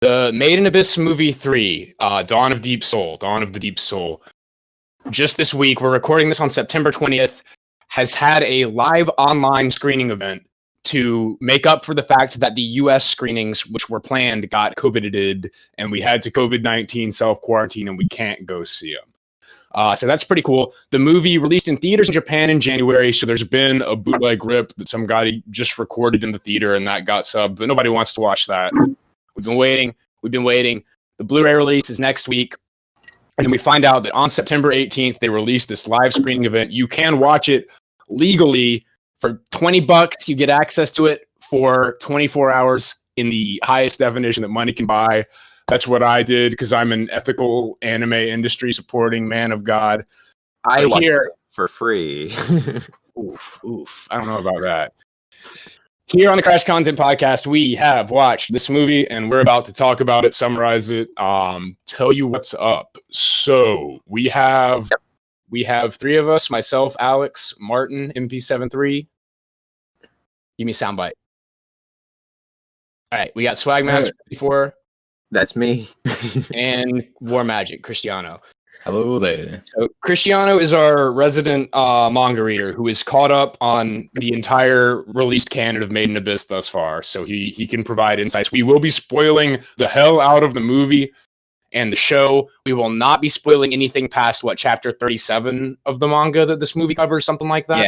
The Made in Abyss movie 3, Dawn of Deep Soul, Dawn of the Deep Soul. Just this week, we're recording this on September 20th, has had a live online screening event to make up for the fact that the US screenings, which were planned, got COVIDed, and we had to COVID-19 self-quarantine, and we can't go see them. So that's pretty cool. The movie released in theaters in Japan in January, so there's been a bootleg rip that some guy just recorded in the theater, and that got subbed, but nobody wants to watch that. We've been waiting. The Blu-ray release is next week, and then we find out that on September 18th, they released this live screening event. You can watch it legally. For $20, you get access to it for 24 hours in the highest definition that money can buy. That's what I did because I'm an ethical anime industry supporting man of God. I watch it for free. Oof. I don't know about that. Here on the Crash Content Podcast, we have watched this movie and we're about to talk about it, summarize it, tell you what's up. So we have three of us, myself, Alex, Martin, MP73. Give me a soundbite. All right, we got Swagmaster 54. That's me. And War Magic, Cristiano. Hello there. So Cristiano is our resident manga reader who is caught up on the entire released canon of Made in Abyss thus far, so he can provide insights. We will be spoiling the hell out of the movie and the show. We will not be spoiling anything past, chapter 37 of the manga that this movie covers, something like that?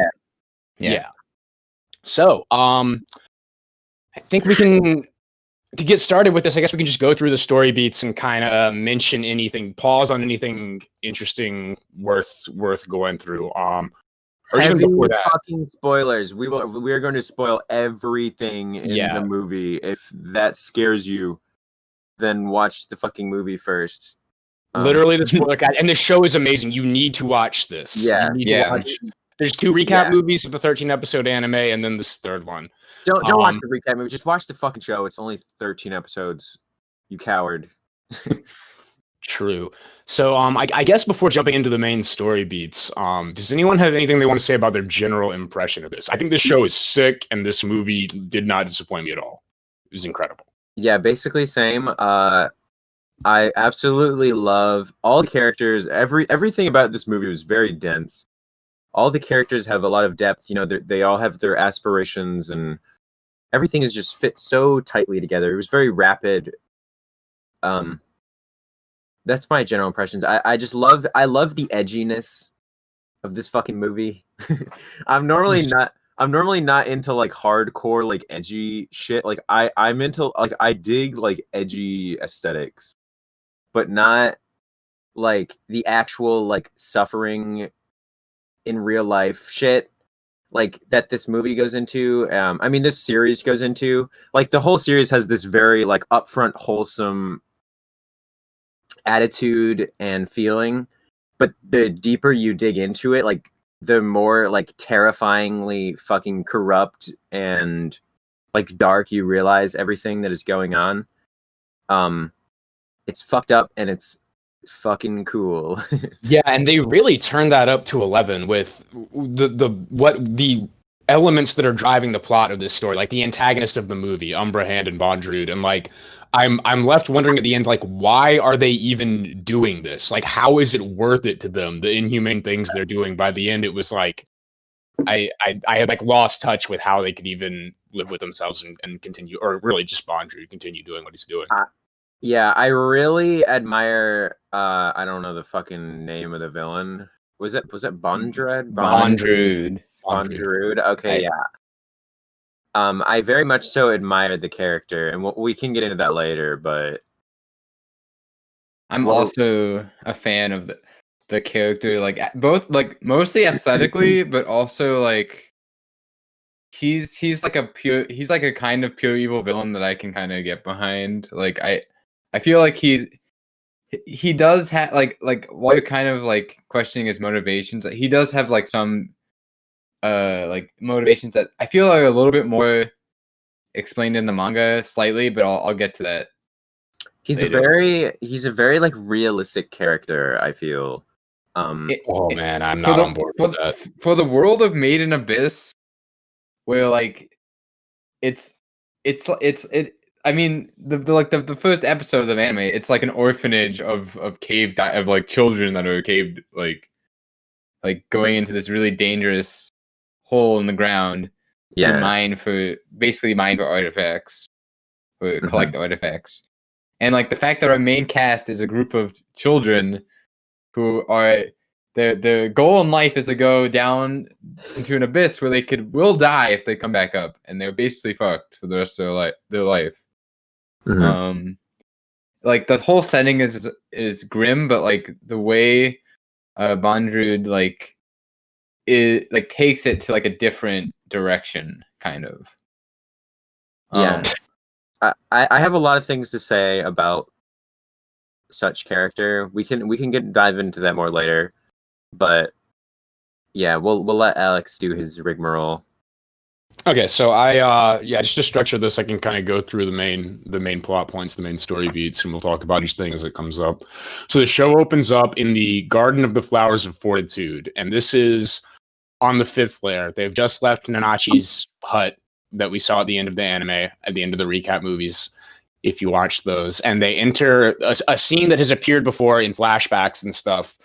Yeah. So, I think we can, to get started with this, I guess we can just go through the story beats and kind of mention anything, pause on anything interesting worth going through. Or even before that. Fucking spoilers. We are going to spoil everything in the movie. If that scares you, then watch the fucking movie first. Literally, the spoiler guide, and the show is amazing. You need to watch this. There's 2 recap movies of the 13-episode anime, and then this third one. Don't watch the recap movie. Just watch the fucking show. It's only 13 episodes. You coward. True. So, I guess before jumping into the main story beats, does anyone have anything they want to say about their general impression of this? I think this show is sick, and this movie did not disappoint me at all. It was incredible. Yeah, basically same. I absolutely love all the characters. Everything about this movie was very dense. All the characters have a lot of depth. You know, they all have their aspirations, and everything is just fit so tightly together. It was very rapid. That's my general impressions. I love the edginess of this fucking movie. I'm normally not into like hardcore like edgy shit. Like I'm into like I dig like edgy aesthetics, but not like the actual like suffering in real life shit like that this movie goes into. I mean, this series goes into, like, the whole series has this very like upfront wholesome attitude and feeling, but the deeper you dig into it, like the more like terrifyingly fucking corrupt and like dark you realize everything that is going on. It's fucked up and it's fucking cool. Yeah, and they really turned that up to 11 with the elements that are driving the plot of this story, like the antagonist of the movie, Umbra Hand and Bondrewed, and like I'm left wondering at the end, like, why are they even doing this? Like, how is it worth it to them? The inhumane things they're doing. By the end, it was like I had like lost touch with how they could even live with themselves and continue, or really just Bondrewed continue doing what he's doing. Yeah, I really admire. I don't know the fucking name of the villain. Was it Bondrewed? Bondrewed. Okay, yeah. I very much so admired the character, and we can get into that later. But I'm also a fan of the character, like both like mostly aesthetically, but also like he's like a kind of pure evil villain that I can kind of get behind. Like I feel like he does have like while you're kind of like questioning his motivations, he does have like some like motivations that I feel are a little bit more explained in the manga slightly, but I'll get to that. He's later. He's a very like realistic character, I feel. Man, I'm not on board with that. For the world of Made in Abyss, where like it's I mean, the first episode of the anime, it's like an orphanage of of like children that are caved like going into this really dangerous hole in the ground to Yeah. mine for artifacts or collect artifacts. And like the fact that our main cast is a group of children who are their goal in life is to go down into an abyss where they will die if they come back up, and they're basically fucked for the rest of their life. Like the whole setting is grim, but like the way Bondrewed like it like takes it to like a different direction, kind of. Yeah. I have a lot of things to say about such character. We can dive into that more later, but yeah, we'll let Alex do his rigmarole. Okay, so I just to structure this, I can kind of go through the main plot points, the main story beats, and we'll talk about each thing as it comes up. So the show opens up in the Garden of the Flowers of Fortitude, and this is on the 5th layer. They've just left Nanachi's hut that we saw at the end of the anime, at the end of the recap movies, if you watch those, and they enter a scene that has appeared before in flashbacks and stuff.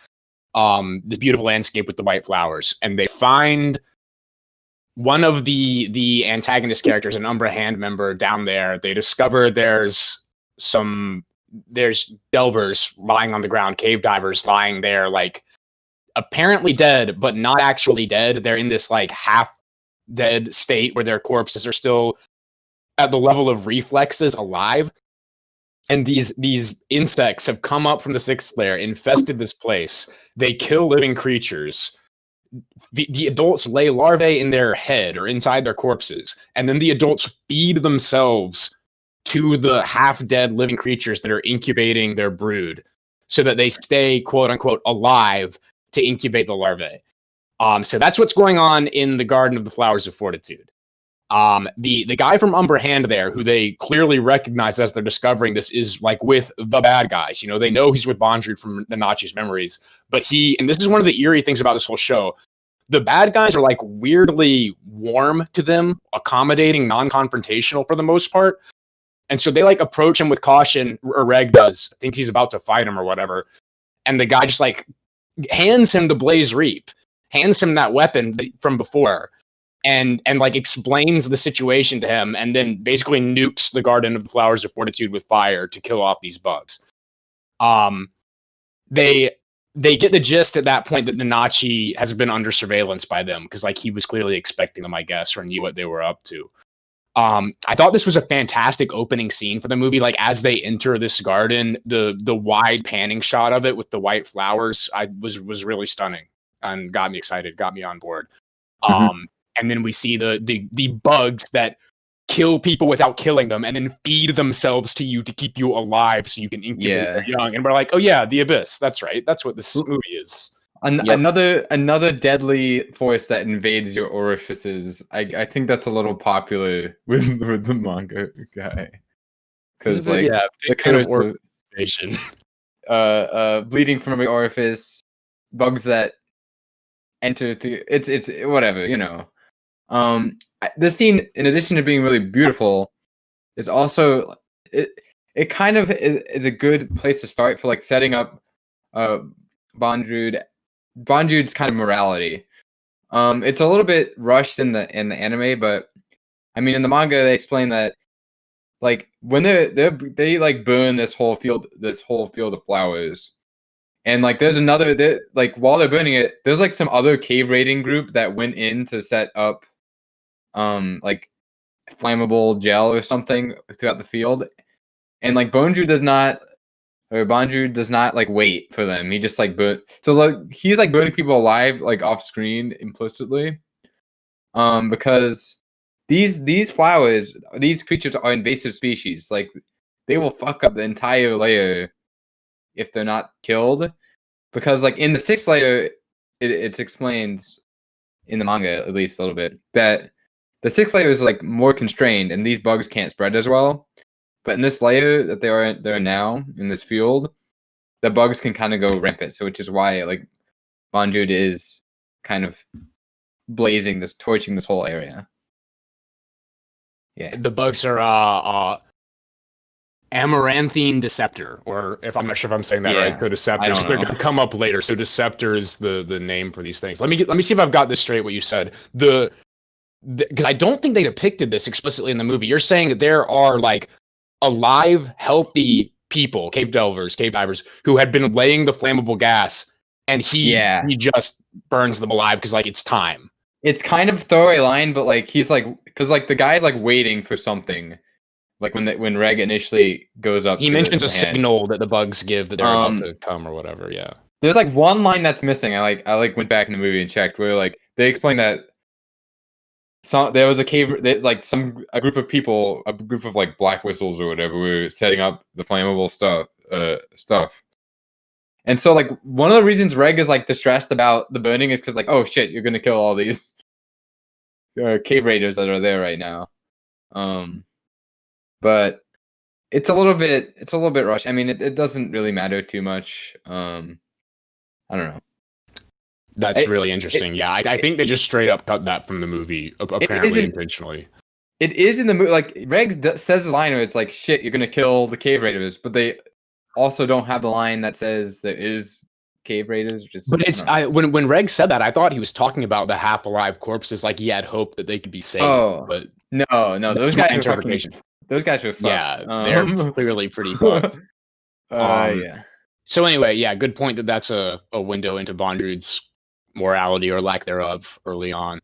The beautiful landscape with the white flowers, and they find one of the antagonist characters, an Umbra Hand member down there. They discover there's delvers lying on the ground, cave divers lying there, like apparently dead, but not actually dead. They're in this like half dead state where their corpses are still at the level of reflexes alive. And these insects have come up from the 6th layer, infested this place. They kill living creatures. The adults lay larvae in their head or inside their corpses, and then the adults feed themselves to the half-dead living creatures that are incubating their brood so that they stay, quote-unquote, alive to incubate the larvae. So that's what's going on in the Garden of the Flowers of Fortitude. The guy from Umbra Hand there, who they clearly recognize as they're discovering this, is like with the bad guys. You know, they know he's with Bondrewed from Nanachi's memories, but and this is one of the eerie things about this whole show, the bad guys are like weirdly warm to them, accommodating, non-confrontational for the most part. And so they like approach him with caution, or Reg does, thinks he's about to fight him or whatever. And the guy just like hands him the Blaze Reap, hands him that weapon from before, and like explains the situation to him, and then basically nukes the Garden of the Flowers of Fortitude with fire to kill off these bugs. They get the gist at that point that Nanachi has been under surveillance by them, because like he was clearly expecting them, I guess, or knew what they were up to. I thought this was a fantastic opening scene for the movie. Like as they enter this garden, the wide panning shot of it with the white flowers, was really stunning and got me excited, got me on board. And then we see the bugs that kill people without killing them, and then feed themselves to you to keep you alive so you can incubate your young. And we're like, oh yeah, the Abyss. That's right. That's what this movie is. Another deadly force that invades your orifices. I think that's a little popular with the manga guy, because like the kind of orification, bleeding from every orifice, bugs that enter through. It's whatever, you know. This scene, in addition to being really beautiful, is also it kind of is a good place to start for like setting up Bondrewed's kind of morality. It's a little bit rushed in the anime, but I mean in the manga they explain that like when they like burn this whole field of flowers, and like there's another like while they're burning it, there's like some other cave raiding group that went in to set up like flammable gel or something throughout the field, and like Bondrewed does not like wait for them. He just like so like he's like burning people alive like off screen implicitly, because these flowers, these creatures are invasive species. Like they will fuck up the entire layer if they're not killed, because like in the 6th layer it's explained in the manga at least a little bit that the 6th layer is like more constrained and these bugs can't spread as well. But in this layer that they're now in this field, the bugs can kind of go rampant. So which is why like Bondrewed is kind of torching this whole area. Yeah, the bugs are Amaranthine Deceptor, or if I'm not sure if I'm saying that right, so Deceptors. I don't They're know. gonna come up later. So Deceptor is the name for these things. Let me see if I've got this straight. What you said, because I don't think they depicted this explicitly in the movie. You're saying that there are like alive, healthy people, cave delvers, cave divers, who had been laying the flammable gas, and he just burns them alive because like it's time. It's kind of throwaway line, but like he's like, because like the guy's like waiting for something. Like when Reg initially goes up, He mentions a signal that the bugs give that they're about to come or whatever. Yeah, there's like one line that's missing. I went back in the movie and checked where like they explain that there was a cave, a group of people, a group of like black whistles or whatever, were setting up the flammable stuff. And so like one of the reasons Reg is like distressed about the burning is because like, oh shit, you're gonna kill all these cave raiders that are there right now. But it's a little bit rushed. I mean, it doesn't really matter too much. I don't know. That's really interesting. I think they just straight up cut that from the movie, apparently intentionally. It is in the movie. Like Reg says the line where it's like, "Shit, you're gonna kill the cave raiders," but they also don't have the line that says there is cave raiders. But when Reg said that, I thought he was talking about the half alive corpses. Like he had hope that they could be saved. Oh, but no, those guys are fucking. Those guys are fucked. Yeah, they're clearly pretty fucked. Yeah. So anyway, yeah, good point that that's a window into Bondrewd's morality or lack thereof early on.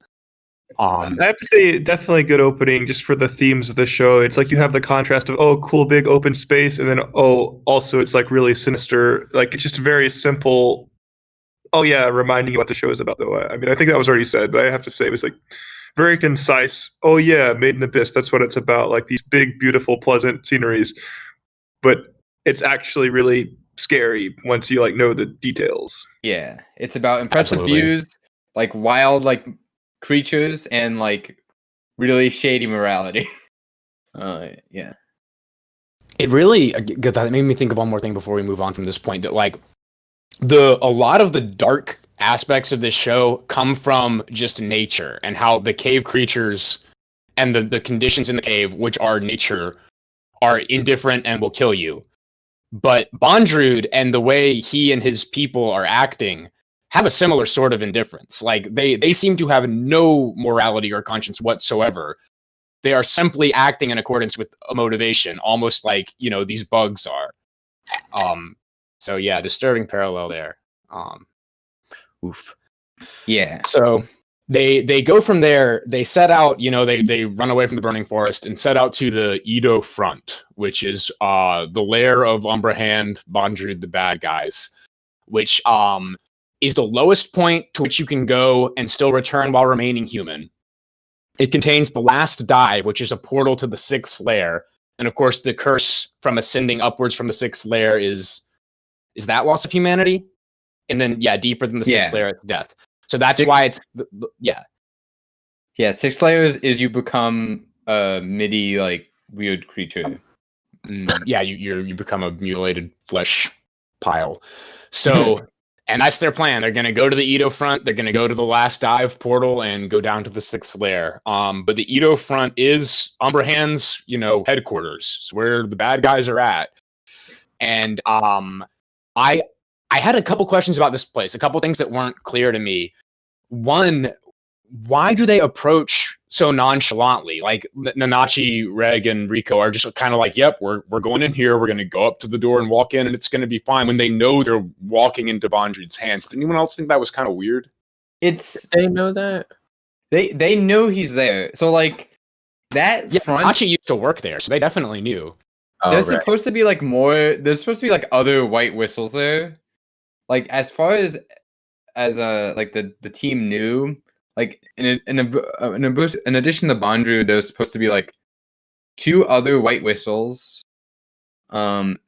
I have to say, definitely good opening just for the themes of the show. It's like you have the contrast of, oh, cool, big open space, and then, oh, also it's like really sinister. Like it's just very simple. Oh, yeah, reminding you what the show is about, though. I mean, I think that was already said, but I have to say it was like very concise. Oh, yeah, Made in Abyss. That's what it's about. Like these big, beautiful, pleasant sceneries. But it's actually really scary once you like know the details. Yeah, it's about impressive views, like wild like creatures, and like really shady morality. Yeah. It really that made me think of one more thing before we move on from this point. That like a lot of the dark aspects of this show come from just nature and how the cave creatures and the conditions in the cave, which are nature, are indifferent and will kill you. But Bondrewed and the way he and his people are acting have a similar sort of indifference. Like they seem to have no morality or conscience whatsoever. They are simply acting in accordance with a motivation, almost like, these bugs are. So yeah, disturbing parallel there. Oof. Yeah. So they go from there. They set out, they run away from the burning forest and set out to the Ido Front, which is the lair of Umbra Hand, Bondrewed, the bad guys, which is the lowest point to which you can go and still return while remaining human. It contains the last dive, which is a portal to the 6th lair, and of course the curse from ascending upwards from the 6th lair is that loss of humanity, and then deeper than the 6th lair, it's death. So that's why it's yeah. 6 layers is you become a Mitty like weird creature. You become a mutilated flesh pile. So, and that's their plan. They're going to go to the Ido Front. They're going to go to the last dive portal and go down to the 6th lair. But the Ido Front is Umbra Hands, headquarters. It's where the bad guys are at. And I had a couple questions about this place. A couple things that weren't clear to me. One, why do they approach so nonchalantly? Like Nanachi, Reg, and Riko are just kind of like, yep, we're going in here. We're going to go up to the door and walk in, and it's going to be fine. When they know they're walking into Bondrewed's hands. Did anyone else think that was kind of weird? They know that. They know he's there. So like that. Yeah, Nanachi used to work there, so they definitely knew. There's supposed to be like more. There's supposed to be like other white whistles there. Like as far as like the team knew. Like in addition to Bondrewed, there's supposed to be like 2 other white whistles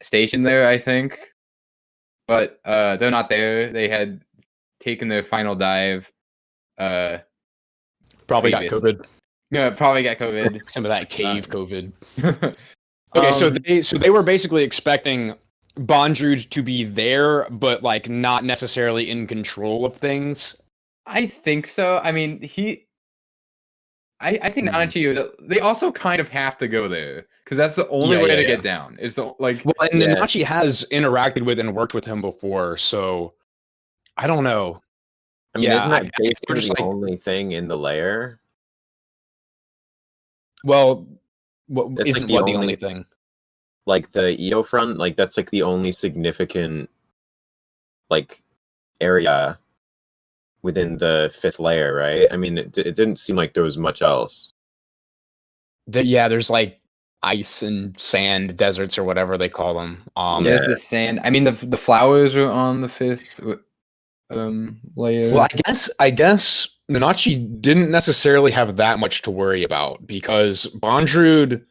stationed there, I think. But they're not there. They had taken their final dive. Probably got COVID. Yeah, probably got COVID. Some of that cave COVID. Okay, so they were basically expecting Bondrewed to be there, but like not necessarily in control of things. I think so. I mean, I think Nanachi, they also kind of have to go there because that's the only way to get down. Is the like. Well, and Nanachi has interacted with and worked with him before, so I don't know. I mean, isn't that basically the only thing in the lair? Well, isn't the only thing? Like the Ido Front, like that's like the only significant like area within the 5th layer, right? I mean, it didn't seem like there was much else. There's like ice and sand deserts or whatever they call them. There's the sand. I mean, the flowers are on the 5th layer. Well, I guess Nanachi didn't necessarily have that much to worry about because Bondrewed,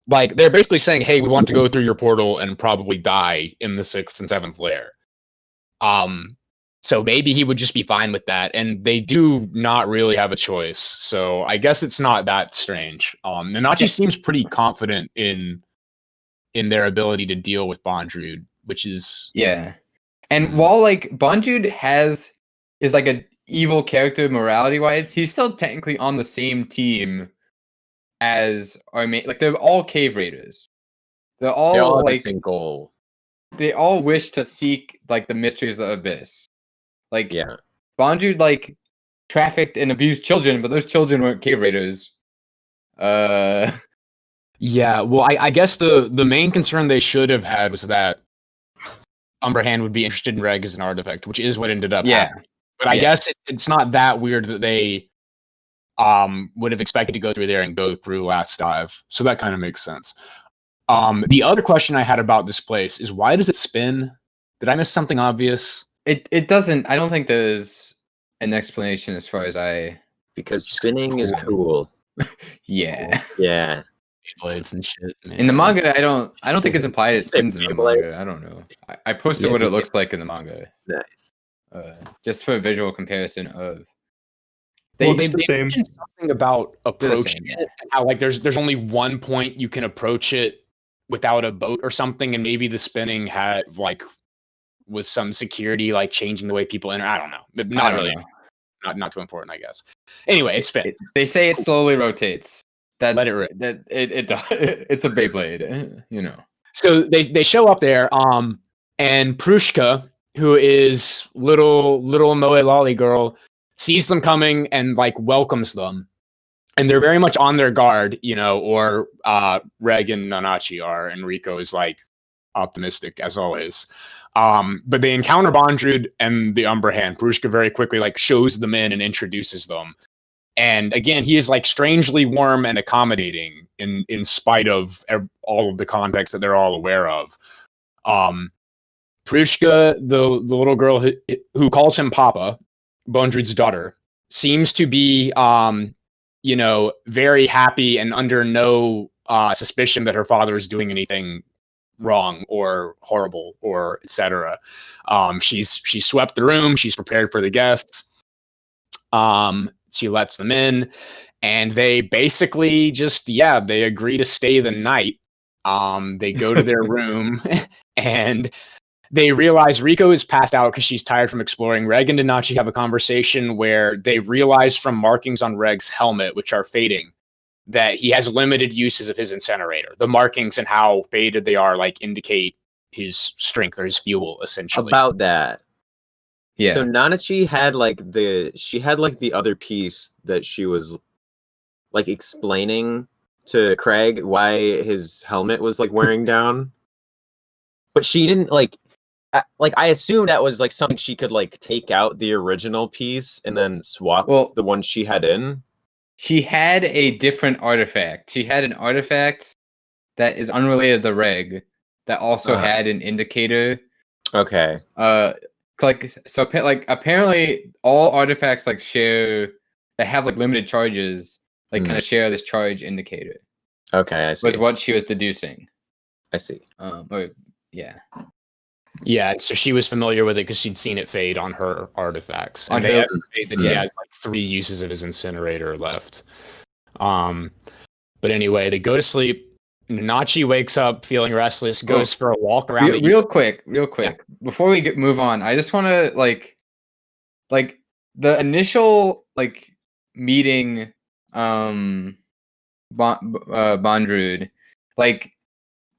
like, they're basically saying, hey, we want to go through your portal and probably die in the 6th and 7th layer. So maybe he would just be fine with that, and they do not really have a choice. So I guess it's not that strange. Nanachi seems pretty confident in their ability to deal with Bondrewed, which is And while like Bondrewed is like an evil character morality wise, he's still technically on the same team as our main. Like they're all cave raiders. They all have like the same goal. They all wish to seek like the mysteries of the abyss. Like Bondrewed like trafficked and abused children, but those children weren't cave raiders. Yeah, well, I guess the main concern they should have had was that Umbra Hand would be interested in Reg as an artifact, which is what ended up happening. But I guess it's not that weird that they would have expected to go through there and go through Last Dive. So that kind of makes sense. The other question I had about this place is, why does it spin? Did I miss something obvious? It doesn't. I don't think there's an explanation as far as because spinning is cool. Yeah. Blades and shit. Man. In the manga, I don't think it's implied it spins in the manga. I don't know. I posted what it looks like in the manga. Nice. Just for a visual comparison of. They mentioned something about approaching it. How like there's only one point you can approach it without a boat or something, and maybe the spinning had like was some security like changing the way people enter. I don't know. Not really. Not too important, I guess. Anyway, it spins. They say it slowly rotates. Let it rip. It's a Beyblade, you know. So they show up there, and Prushka, who is little Moe Lolly girl, sees them coming and like welcomes them. And they're very much on their guard, you know, or Reg and Nanachi are, and Riko is like optimistic as always. But they encounter Bondrewed and the Umbra Hand. Prushka very quickly like shows them in and introduces them. And again, he is like strangely warm and accommodating in spite of all of the context that they're all aware of. Prushka, the little girl who calls him Papa, Bondrewed's daughter, seems to be, you know, very happy and under no suspicion that her father is doing anything wrong or horrible or etc. She's swept the room. She's prepared for the guests. She lets them in, and they basically just they agree to stay the night. They go to their room, and they realize Riko is passed out because she's tired from exploring. Reg and Nanachi have a conversation where they realize from markings on Reg's helmet, which are fading, that he has limited uses of his incinerator. The markings and how faded they are like indicate his strength or his fuel, essentially. About that. Yeah. So Nanachi had like the other piece that she was like explaining to Craig why his helmet was like wearing down. But she didn't like I assumed that was like something she could like take out the original piece and then swap the one she had in. She had a different artifact. She had an artifact that is unrelated to Reg that also had an indicator. Okay. Apparently all artifacts like share that have like limited charges kind of share this charge indicator. Okay, I see. Was what she was deducing. I see. Yeah, so she was familiar with it because she'd seen it fade on her artifacts. And they estimate that he has like 3 uses of his incinerator left. But anyway, they go to sleep. Nanachi wakes up feeling restless, goes for a walk around. Real quick. Before we move on, I just want to like the initial like meeting Bondrewed. Like,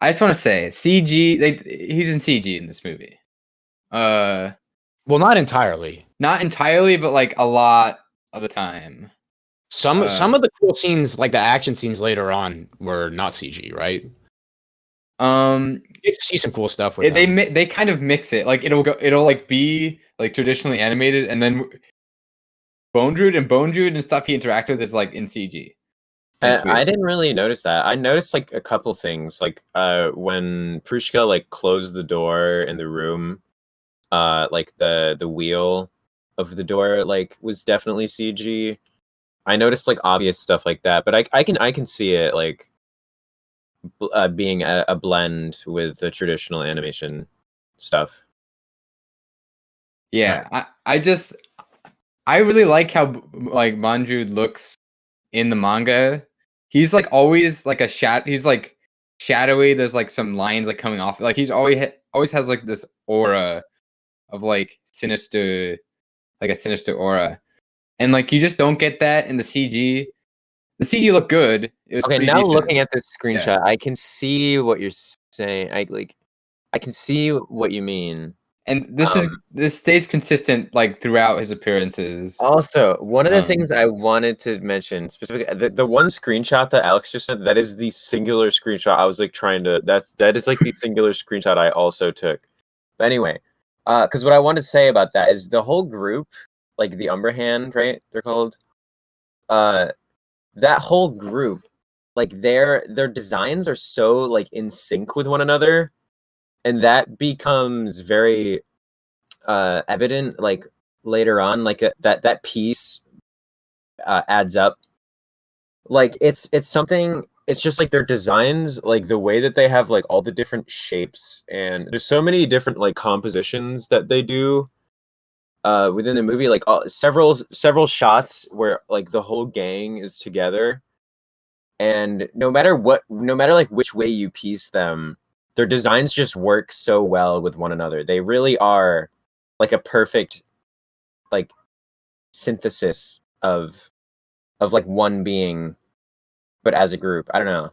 I just want to say, CG. He's in CG in this movie. Well, not entirely. Not entirely, but like a lot of the time. Some of the cool scenes, like the action scenes later on, were not CG, right? You get to see some cool stuff with them. They kind of mix it. Like it'll like be like traditionally animated, and then Bondrewed and stuff he interacted with is like in CG. I didn't really notice that. I noticed like a couple things, like when Prushka like closed the door in the room, like the wheel of the door like was definitely CG. I noticed like obvious stuff like that, but I can see it like being a blend with the traditional animation stuff. Yeah, I really like how like Bondrewed looks in the manga. He's like always like he's like shadowy. There's like some lines like coming off. Like he's always has like this aura of like sinister, like a sinister aura, and like you just don't get that in the CG. The CG looked good. Okay, now decent. Looking at this screenshot, I can see what you're saying. I can see what you mean. And this stays consistent like throughout his appearances. Also, one of the things I wanted to mention specifically, the one screenshot that Alex just sent, that is the singular screenshot. I was like that is like the singular screenshot I also took. But anyway, because what I wanted to say about that is the whole group, like the Umbra Hand, right? They're called. That whole group, like their designs are so like in sync with one another. And that becomes very evident, like later on, like that piece adds up. Like it's something. It's just like their designs, like the way that they have like all the different shapes, and there's so many different like compositions that they do within the movie. Like several shots where like the whole gang is together, and no matter like which way you piece them, their designs just work so well with one another. They really are like a perfect like synthesis of like one being, but as a group. I don't know.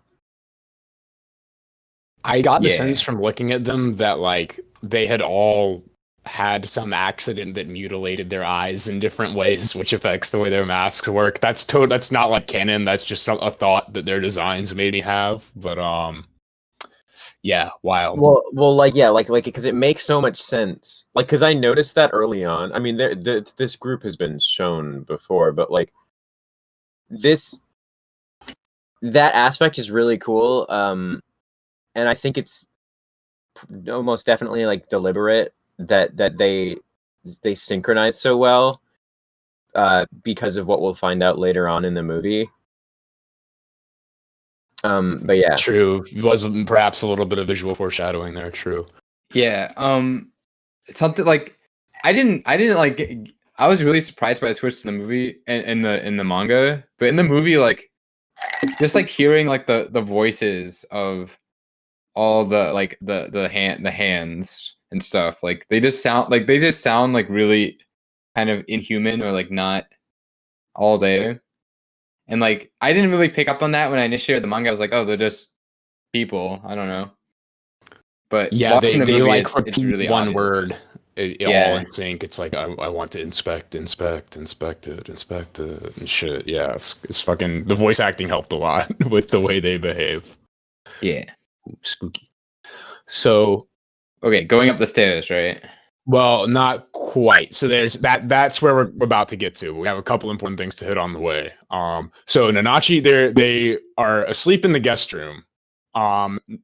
I got the sense from looking at them that like they had all had some accident that mutilated their eyes in different ways, which affects the way their masks work. That's not like canon. That's just a thought that their designs made me have. But yeah, wild. Well, like because it makes so much sense. Like, because I noticed that early on. I mean, this group has been shown before, but like that aspect is really cool. And I think it's almost definitely like deliberate that they synchronize so well, because of what we'll find out later on in the movie. But yeah, true. It was perhaps a little bit of visual foreshadowing there. True. Yeah. Something like I didn't like. I was really surprised by the twist in the movie and in the manga, but in the movie, like just like hearing like the voices of all the like the hands and stuff, like they just sound like really kind of inhuman or like not all there. And like I didn't really pick up on that when I initially read the manga. I was like, oh, they're just people. I don't know. But yeah, they like it's repeat really one obvious. word all in sync. It's like I want to inspect it, and shit. Yeah, it's fucking. The voice acting helped a lot with the way they behave. Yeah. Ooh, spooky. So, okay, going up the stairs, right? Well, not quite. So there's that. That's where we're about to get to. We have a couple important things to hit on the way. So Nanachi, they are asleep in the guest room.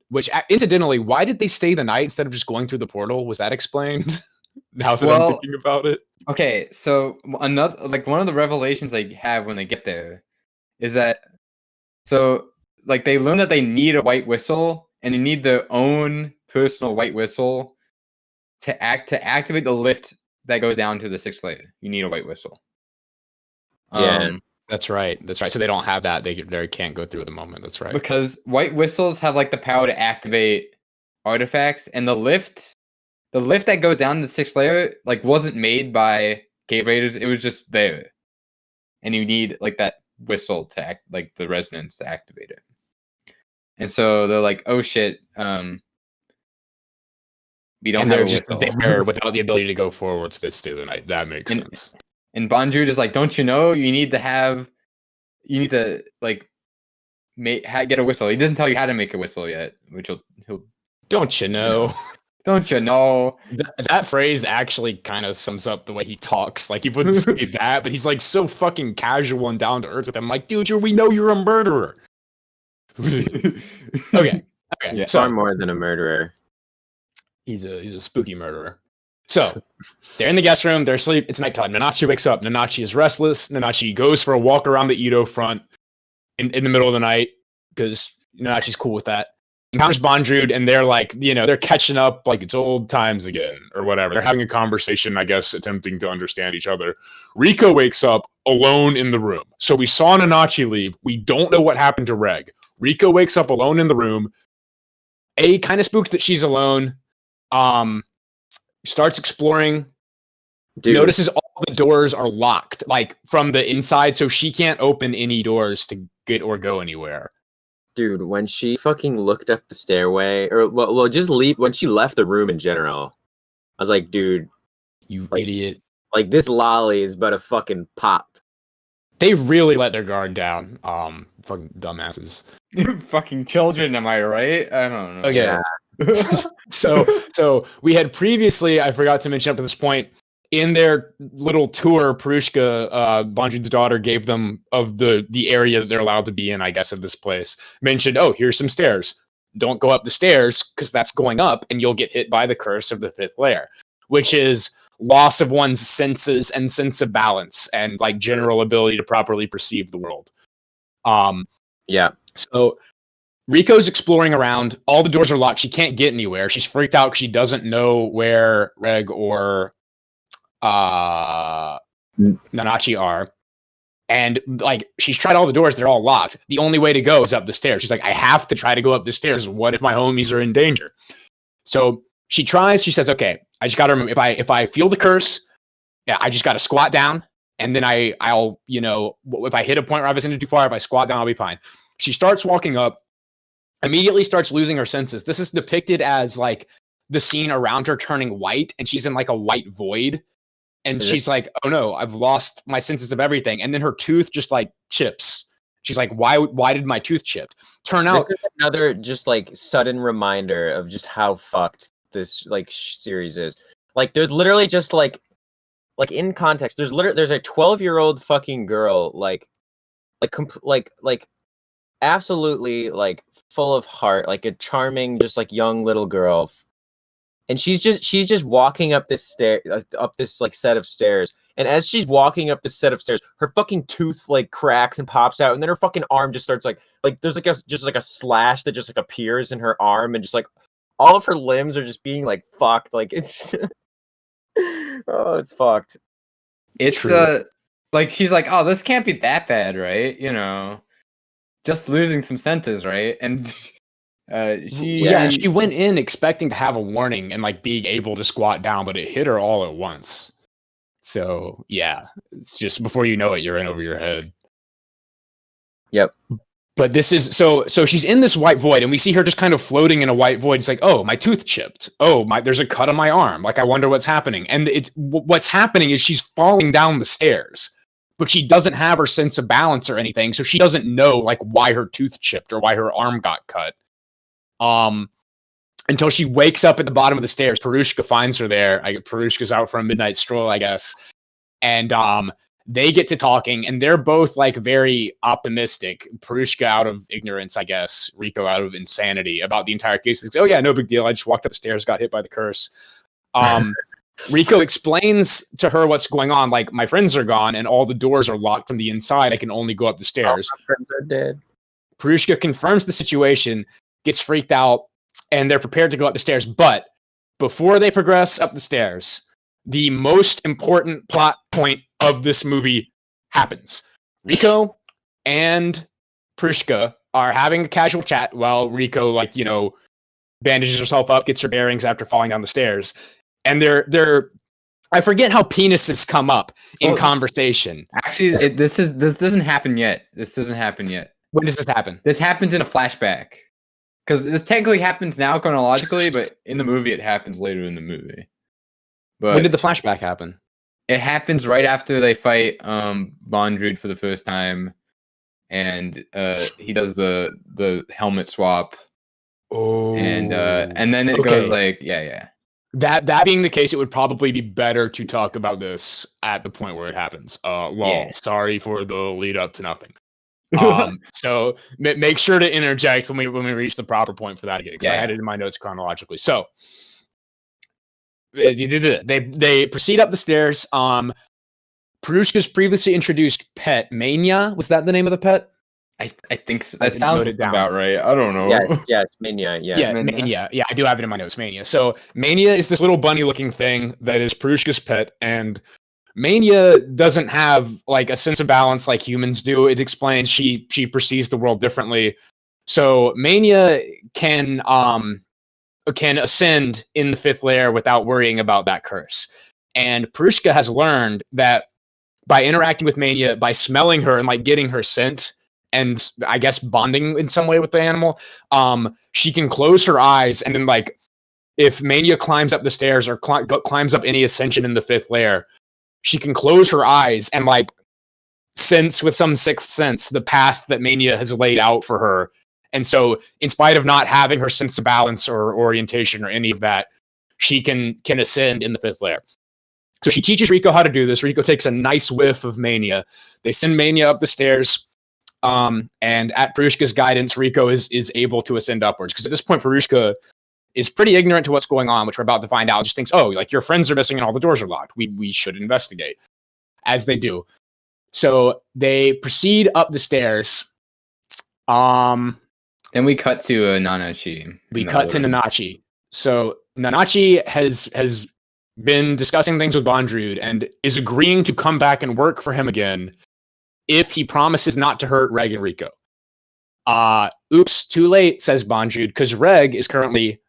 Which incidentally, why did they stay the night instead of just going through the portal? Was that explained? Now that I'm thinking about it. Okay, so another like one of the revelations they have when they get there is that like they learn that they need a white whistle and they need their own personal white whistle to activate the lift that goes down to the 6th layer. You need a white whistle. Yeah, that's right. That's right. So they don't have that. They can't go through at the moment. That's right. Because white whistles have like the power to activate artifacts, and the lift that goes down to the 6th layer like wasn't made by cave raiders. It was just there, and you need like that whistle to act, like the resonance to activate it. And so they're like, "Oh shit, we don't And have they're a just whistle." there without the ability to go forwards to stay the night. That makes sense. And Bondrewed is like, "Don't you know you need to like get a whistle." He doesn't tell you how to make a whistle yet, which he'll. Don't you know? Don't you know? That phrase actually kind of sums up the way he talks. Like, he wouldn't say that, but he's like so fucking casual and down to earth with him. Like, dude, we know you're a murderer. Okay. Yeah. Far more than a murderer. He's a spooky murderer. So they're in the guest room. They're asleep. It's nighttime. Nanachi wakes up. Nanachi is restless. Nanachi goes for a walk around the Ido Front in the middle of the night because Nanachi's cool with that. Encounters Bondrewed, and they're like, they're catching up like it's old times again or whatever. They're having a conversation, I guess, attempting to understand each other. Riko wakes up alone in the room. So we saw Nanachi leave. We don't know what happened to Reg. Riko wakes up alone in the room. Kind of spooked that she's alone. Starts exploring. Dude. Notices all the doors are locked, like from the inside, so she can't open any doors to get or go anywhere. Dude, when she fucking looked up the stairway, or well, just leave when she left the room in general, I was like, dude, You like, idiot. Like, this lolly is but a fucking pop. They really let their guard down. Fucking dumbasses. Fucking children, am I right? I don't know. Okay. Yeah. So we had previously, I forgot to mention up to this point, in their little tour, Prushka, Bondrewed's daughter, gave them of the area that they're allowed to be in, I guess, of this place. Mentioned, oh, here's some stairs. Don't go up the stairs, because that's going up, and you'll get hit by the curse of the fifth layer, which is loss of one's senses and sense of balance, and like general ability to properly perceive the world. Yeah. So Riko's exploring around. All the doors are locked. She can't get anywhere. She's freaked out because she doesn't know where Reg or Nanachi are. And like, she's tried all the doors. They're all locked. The only way to go is up the stairs. She's like, I have to try to go up the stairs. What if my homies are in danger? So she tries. She says, okay, I just got to remember, if I feel the curse, yeah, I just got to squat down. And then I'll, if I hit a point where I was into too far, if I squat down, I'll be fine. She starts walking up, immediately starts losing her senses. This is depicted as like the scene around her turning white, and she's in like a white void. And she's like, oh no, I've lost my senses of everything. And then her tooth just like chips. She's like, why did my tooth chip? Turn out this is another just like sudden reminder of just how fucked this like series is. Like, there's literally just like in context, there's a 12-year-old fucking girl like absolutely like full of heart, like a charming, just like young little girl. And she's just walking up this up this like set of stairs. And as she's walking up this set of stairs, her fucking tooth like cracks and pops out, and then her fucking arm just starts like there's like a slash that just like appears in her arm, and just like all of her limbs are just being like fucked. Like, it's oh, it's fucked. It's True. like, she's like, oh, this can't be that bad, right? Just losing some senses, right? And she went in expecting to have a warning and like being able to squat down, but it hit her all at once. So yeah, it's just before you know it, you're in over your head. Yep. But this is so she's in this white void, and we see her just kind of floating in a white void. It's like, oh, my tooth chipped. Oh, there's a cut on my arm. Like, I wonder what's happening. And what's happening is she's falling down the stairs, but she doesn't have her sense of balance or anything, so she doesn't know like why her tooth chipped or why her arm got cut. Until she wakes up at the bottom of the stairs. Prushka finds her there. Prushka's out for a midnight stroll, I guess. And they get to talking, and they're both like very optimistic. Prushka out of ignorance, I guess. Riko out of insanity about the entire case. Like, oh yeah, no big deal. I just walked up the stairs, got hit by the curse. Riko explains to her what's going on. Like, my friends are gone, and all the doors are locked from the inside. I can only go up the stairs. All my friends are dead. Prushka confirms the situation, gets freaked out, and they're prepared to go up the stairs. But before they progress up the stairs, the most important plot point of this movie happens. Riko and Prushka are having a casual chat while Riko, bandages herself up, gets her bearings after falling down the stairs. And they're I forget how penises come up in Well, conversation. Actually, this doesn't happen yet. This doesn't happen yet. When does this happen? This happens in a flashback. Because this technically happens now chronologically, but in the movie it happens later in the movie. But When did the flashback happen? it happens right after they fight Bondrewed for the first time, and he does the helmet swap. Oh, And then it goes like yeah. That being the case, it would probably be better to talk about this at the point where it happens. Yeah. Sorry for the lead up to nothing. So make sure to interject when we reach the proper point for that again, because I had it in my notes chronologically. So they proceed up the stairs. Prushka's previously introduced pet Meinya. Was that the name of the pet? I think so. I That didn't sounds note it down. about right. I don't know. Yes, Meinya. Yeah. Yeah, Meinya. Yeah, I do have it in my notes. Meinya. So Meinya is this little bunny-looking thing that is Prushka's pet, and Meinya doesn't have like a sense of balance like humans do. It explains she perceives the world differently. So Meinya can ascend in the fifth layer without worrying about that curse. And Prushka has learned that by interacting with Meinya, by smelling her and like getting her scent, and I guess bonding in some way with the animal, she can close her eyes, and then like if Meinya climbs up the stairs or climbs up any ascension in the fifth layer, she can close her eyes and like sense with some sixth sense the path that Meinya has laid out for her. And so, in spite of not having her sense of balance or orientation or any of that, she can ascend in the fifth layer. So she teaches Riko how to do this. Riko takes a nice whiff of Meinya. They send Meinya up the stairs. And at Prushka's guidance, Riko is able to ascend upwards. Because at this point, Prushka is pretty ignorant to what's going on, which we're about to find out. Just thinks, oh, like your friends are missing and all the doors are locked. We should investigate. As they do. So they proceed up the stairs. Then we cut to Nanachi. We cut to Nanachi. So Nanachi has been discussing things with Bondrewed and is agreeing to come back and work for him again if he promises not to hurt Reg and Riko. Oops, too late, says Bondrewed, because Reg is currently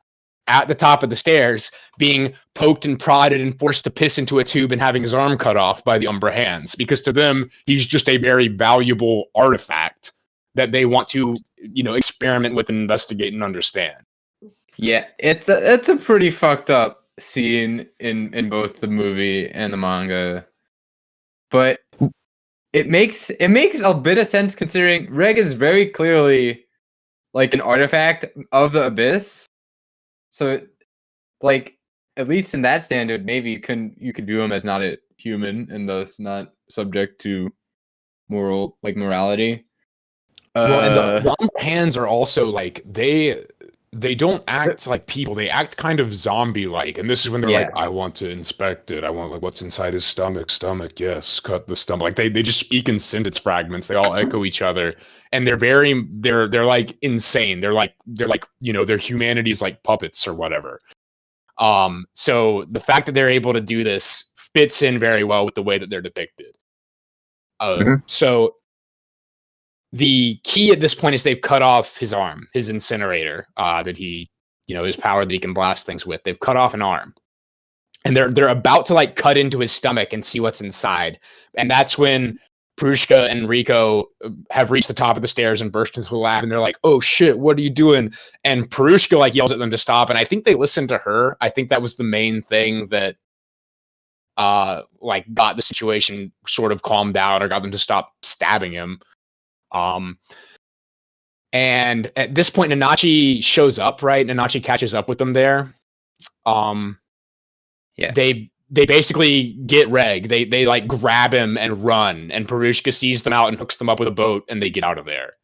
at the top of the stairs being poked and prodded and forced to piss into a tube and having his arm cut off by the Umbra Hands, because to them, he's just a very valuable artifact that they want to, experiment with and investigate and understand. Yeah, it's a pretty fucked up scene in both the movie and the manga, but it makes a bit of sense considering Reg is very clearly like an artifact of the abyss. So, like, at least in that standard, maybe you could view him as not a human and thus not subject to morality. Well, and the Umbra Hands are also like they don't act like people. They act kind of zombie-like, and this is when they're like, "I want to inspect it. I want like what's inside his stomach. Stomach, yes, cut the stomach." Like they just speak in sentence fragments. They all echo each other, and they're like insane. They're like their humanity's like puppets or whatever. So the fact that they're able to do this fits in very well with the way that they're depicted. So the key at this point is they've cut off his arm, his incinerator, that he, his power that he can blast things with. They've cut off an arm, and they're about to like cut into his stomach and see what's inside. And that's when Prushka and Riko have reached the top of the stairs and burst into the lab, and they're like, "Oh shit, what are you doing?" And Prushka like yells at them to stop, and I think they listened to her. I think that was the main thing that like got the situation sort of calmed down or got them to stop stabbing him. And at this point, Nanachi shows up, right? Nanachi catches up with them there. They basically get Reg. They like grab him and run, and Prushka sees them out and hooks them up with a boat, and they get out of there.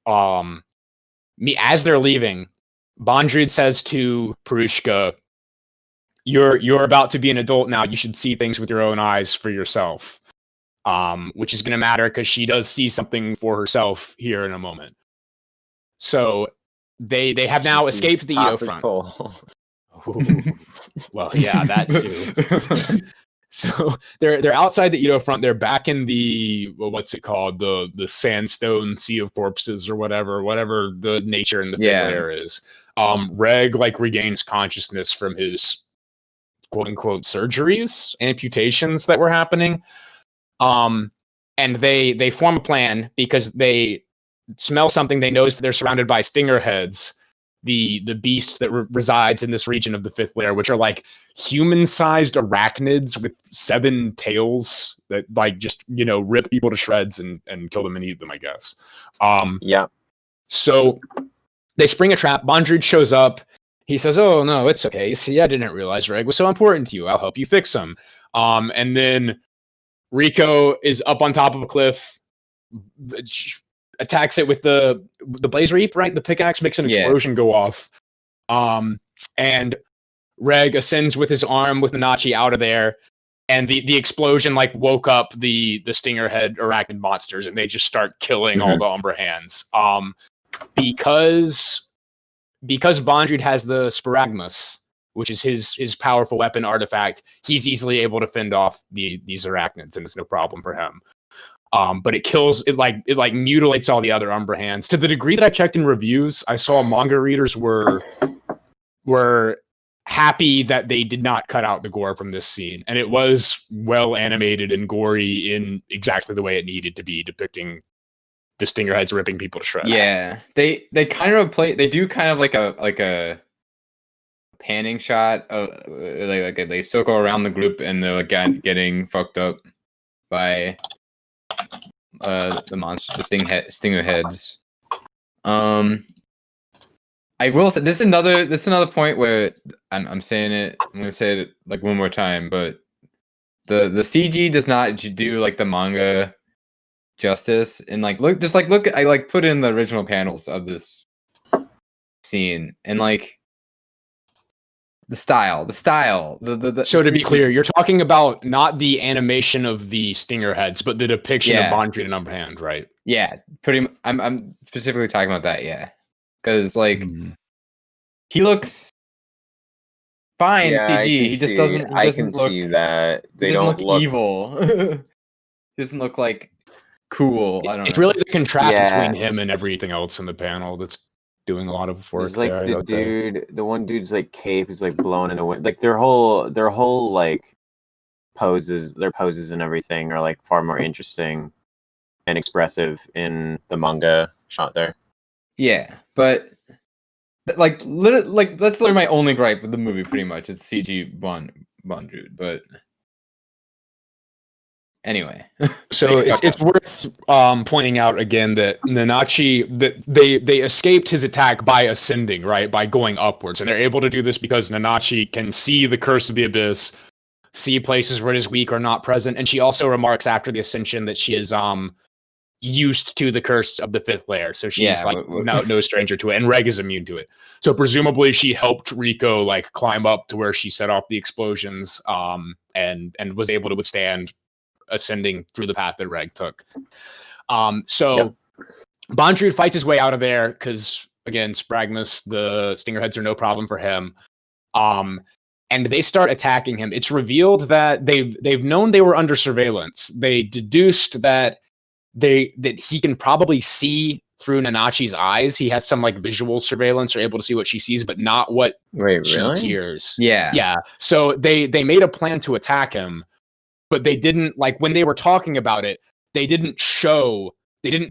As they're leaving, Bondrewed says to Prushka, You're about to be an adult now. You should see things with your own eyes for yourself." Which is going to matter because she does see something for herself here in a moment. So they have now escaped the Ido Front. Well, yeah, that too. So they're outside the Ido Front. They're back in the what's it called, the sandstone sea of corpses or whatever the nature in the fifth layer is. Reg like regains consciousness from his quote unquote surgeries, amputations that were happening. And they form a plan because they smell something. They notice that they're surrounded by Stingerheads, the beast that resides in this region of the fifth layer, which are like human-sized arachnids with 7 tails that like just, you know, rip people to shreds and kill them and eat them, I guess. Yeah. So they spring a trap. Bondrewed shows up. He says, "Oh no, it's okay. See, I didn't realize Reg was so important to you. I'll help you fix him." And then Riko is up on top of a cliff, attacks it with the blaze reap, right? The pickaxe makes an explosion go off. And Reg ascends with his arm with Nanachi out of there. And the explosion like woke up the Stingerhead arachnid monsters, and they just start killing all the Umbra Hands. Because Bondrewed has the Sparagmus, which is his powerful weapon artifact, he's easily able to fend off these arachnids, and it's no problem for him. But it mutilates all the other Umbra Hands. To the degree that I checked in reviews, I saw manga readers were happy that they did not cut out the gore from this scene, and it was well animated and gory in exactly the way it needed to be, depicting the Stingerheads ripping people to shreds. Yeah, they kind of they do kind of like a panning shot of like they circle around the group and they're like getting fucked up by the monster, the Stingerheads. I will say this is another point where I'm saying it. I'm gonna say it like one more time, but the CG does not do like the manga justice. And like look, I like put in the original panels of this scene and like the style. So to be clear, you're talking about not the animation of the Stingerheads, but the depiction of Bondrewed and Umbra Hand, right? Yeah, pretty. I'm specifically talking about that. Yeah, because like he looks fine CG. He just doesn't. I can see that they don't look evil. He doesn't look like cool. I don't know. It's really the contrast between him and everything else in the panel that's doing a lot of work. It's like the one dude's like cape is like blown in the wind. Like their whole like their poses and everything are like far more interesting and expressive in the manga shot there. Yeah, but like that's literally my only gripe with the movie. Pretty much, it's CG Bondrewed, but. Anyway, so it's worth pointing out again that Nanachi, that they escaped his attack by ascending, right, by going upwards, and they're able to do this because Nanachi can see the curse of the abyss, see places where it is weak or not present, and she also remarks after the ascension that she is used to the curse of the fifth layer, so she's no stranger to it, and Reg is immune to it. So presumably she helped Riko like climb up to where she set off the explosions, and was able to withstand ascending through the path that Reg took. Bondrewed fights his way out of there because again, Spragmus, the Stingerheads are no problem for him. And they start attacking him. It's revealed that they've known they were under surveillance. They deduced that he can probably see through Nanachi's eyes. He has some like visual surveillance, or able to see what she sees, but not what she hears. Yeah. So they made a plan to attack him. But they didn't, like, when they were talking about it, they didn't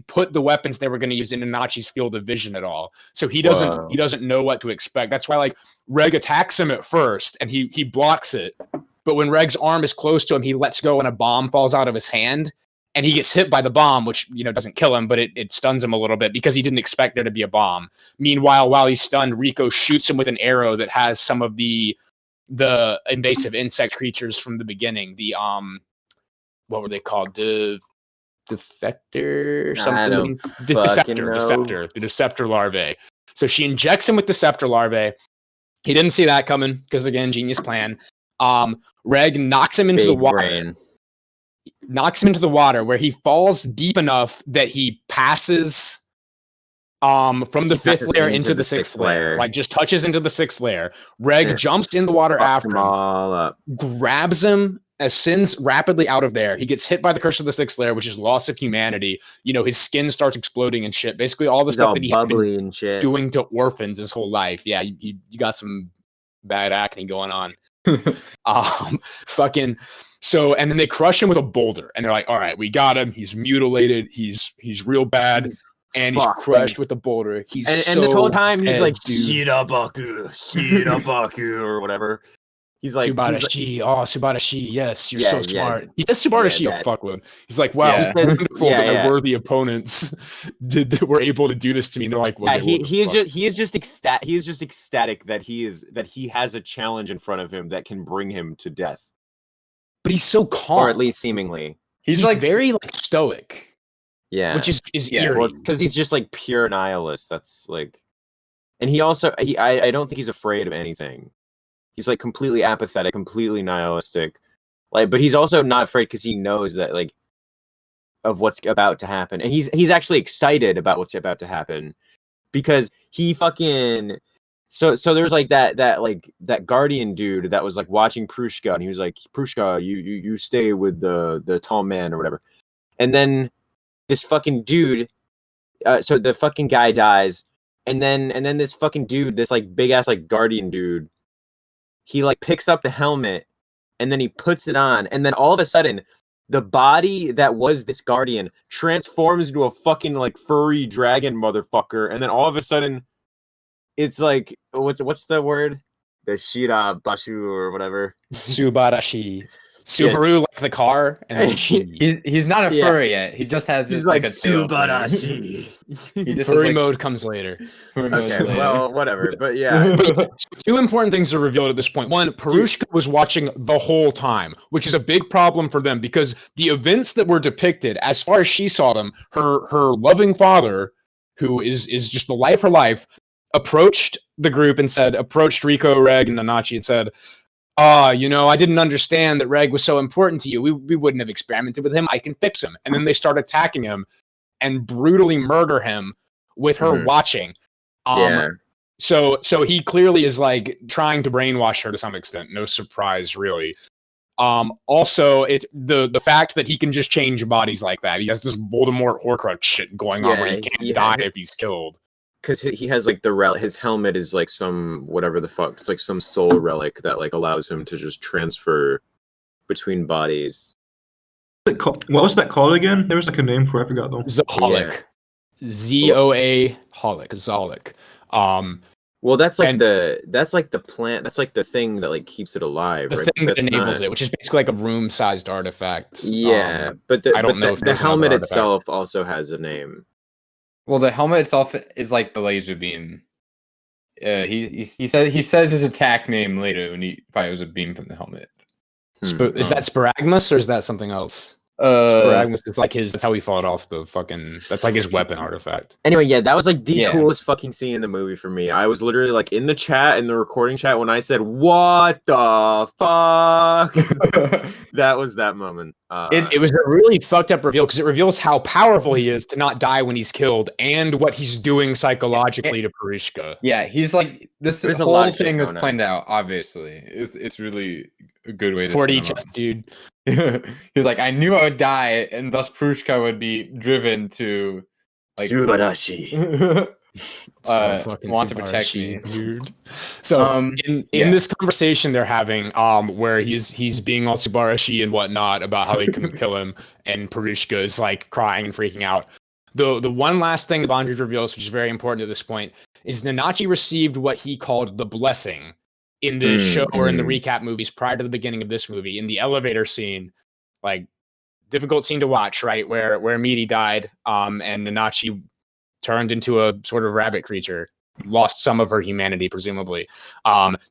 put the weapons they were going to use in Nanachi's field of vision at all. So he doesn't know what to expect. That's why, like, Reg attacks him at first, and he blocks it. But when Reg's arm is close to him, he lets go, and a bomb falls out of his hand, and he gets hit by the bomb, which, you know, doesn't kill him, but it stuns him a little bit because he didn't expect there to be a bomb. Meanwhile, while he's stunned, Riko shoots him with an arrow that has some of the invasive insect creatures from the beginning, the what were they called, defector something, the deceptor larvae. So she injects him with deceptor larvae. He didn't see that coming because again, genius plan. Reg knocks him into the water, where he falls deep enough that he passes from the fifth layer into the sixth layer, like just touches into the sixth layer. Reg jumps in the water after him, grabs him, ascends rapidly out of there. He gets hit by the curse of the sixth layer, which is loss of humanity. You know, his skin starts exploding and shit. Basically, all the stuff that he had been doing to orphans his whole life. Yeah, you got some bad acne going on. Fucking so, and then they crush him with a boulder, and they're like, "All right, we got him. He's mutilated. He's real bad, and he's crushed with a boulder. He's and this whole time he's dead, like dude. Shirabaku or whatever. He's like Subarashi, Subarashi, yes, you're Yeah, so yeah. smart. He says Subarashi that. a fuckload. He's like, wow, Yeah. it's wonderful that my Yeah. worthy opponents were able to do this to me. And they're like, Yeah, okay, he is just ecstatic that he has a challenge in front of him that can bring him to death, but he's so calm, or at least seemingly. he's like very like stoic, Yeah, which is Yeah, eerie. well, because he's just like pure nihilist. That's like, and he also I don't think he's afraid of anything. He's like completely apathetic, completely nihilistic. Like, but he's also not afraid because he knows that like of what's about to happen, and he's actually excited about what's about to happen because he fucking so there's like that guardian dude that was like watching Prushka, and he was like, Prushka, you stay with the tall man or whatever, and then this fucking dude, so the fucking guy dies, and then this fucking dude, this like big ass like guardian dude, he like picks up the helmet and then he puts it on, and then all of a sudden the body that was this guardian transforms into a fucking like furry dragon motherfucker, and then all of a sudden it's like what's the word? The Shira Bashu or whatever. Subarashi. Subaru like the car, and then she. He's not a furry yet. He just has He's this, like a tail thing. Subarashi. He just Furry has, like, mode comes later. furry mode Okay, later. well, whatever. But yeah. Two important things are revealed at this point. One, Prushka was watching the whole time, which is a big problem for them because the events that were depicted, as far as she saw them, her loving father, who is just the life of her life, approached the group and approached Riko, Reg, and Nanachi and said, I didn't understand that Reg was so important to you. We wouldn't have experimented with him. I can fix him. And then they start attacking him and brutally murder him with her watching. Yeah. So he clearly is like trying to brainwash her to some extent. No surprise, really. Also, it's the fact that he can just change bodies like that. He has this Voldemort Horcrux shit going on where he can't die if he's killed. Because he has like his helmet is like some whatever the fuck. It's like some soul relic that like allows him to just transfer between bodies. What was that called again? There was like a name for it. I forgot though. Zoaholic. Zoaholic. Zoaholic. Well, that's like the plant. That's like the thing that like keeps it alive. The right? thing that That's enables it, which is basically like a room-sized artifact. Yeah, but I don't know if the there's another helmet artifact. itself also has a name. Well, the helmet itself is like the laser beam. He says his attack name later when he fires a beam from the helmet. Is that Sparagmus or is that something else? Sparagmus is like that's how he fought off that's like his weapon artifact. Anyway, yeah, that was like the Yeah. coolest fucking scene in the movie for me. I was literally like in the chat, in the recording chat, when I said, "What the fuck?" That was that moment. It was a really fucked up reveal because it reveals how powerful he is to not die when he's killed and what he's doing psychologically to Prushka. Yeah, he's like this There's a lot whole of shit thing was going on. planned out. Obviously, it's really a good way to 40 set him up. chest, dude. He was like, I knew I would die, and thus Prushka would be driven to like Subarashi. want to protect me. Dude. So in this conversation they're having, where he's being all Subarashi and whatnot about how they couldn't kill him, and Prushka is like crying and freaking out. The one last thing the Bondrewed reveals, which is very important at this point, is Nanachi received what he called the blessing in the show or in the recap movies prior to the beginning of this movie. In the elevator scene, like difficult scene to watch, right? Where Mitty died, and Nanachi turned into a sort of rabbit creature, lost some of her humanity, presumably.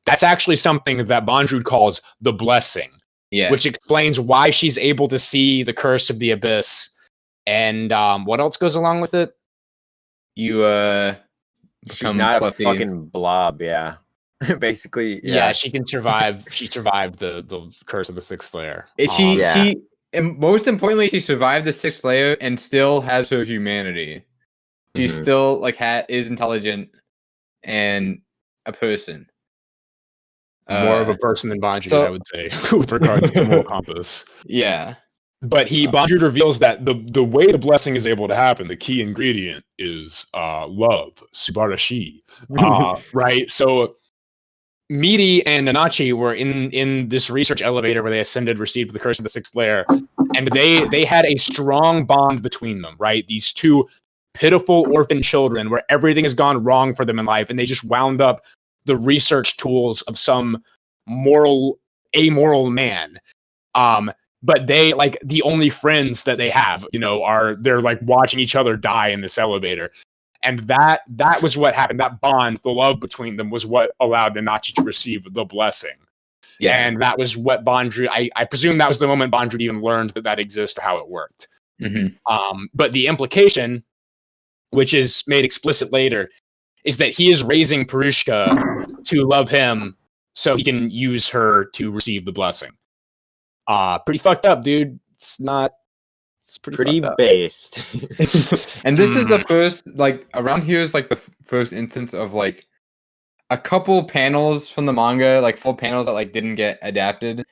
That's actually something that Bondrewed calls the blessing, which explains why she's able to see the curse of the abyss. And what else goes along with it? You She's not fluffy. a fucking blob, yeah. Basically, Yeah, she can survive. She survived the curse of the sixth layer. She and most importantly, she survived the sixth layer and still has her humanity. She still like is intelligent and a person. More of a person than Bondrewed, I would say, with regards to the moral compass. Yeah. But Bondrewed reveals that the way the blessing is able to happen, the key ingredient is love, Subarashi. Right? So Mitty and Nanachi were in this research elevator where they ascended, received the curse of the sixth layer, and they had a strong bond between them, right? These two pitiful orphan children where everything has gone wrong for them in life, and they just wound up the research tools of some amoral man. But they, like, the only friends that they have, they're like watching each other die in this elevator. And that was what happened. That bond, the love between them, was what allowed Nanachi to receive the blessing. Yeah. And that was what Bondrewed, I presume that was the moment Bondrewed even learned that exists or how it worked. Mm-hmm. But the implication, which is made explicit later, is that he is raising Prushka to love him so he can use her to receive the blessing. Pretty fucked up, dude. It's pretty based. And this is the first, like, around here is like the first instance of like a couple panels from the manga, like full panels that like didn't get adapted,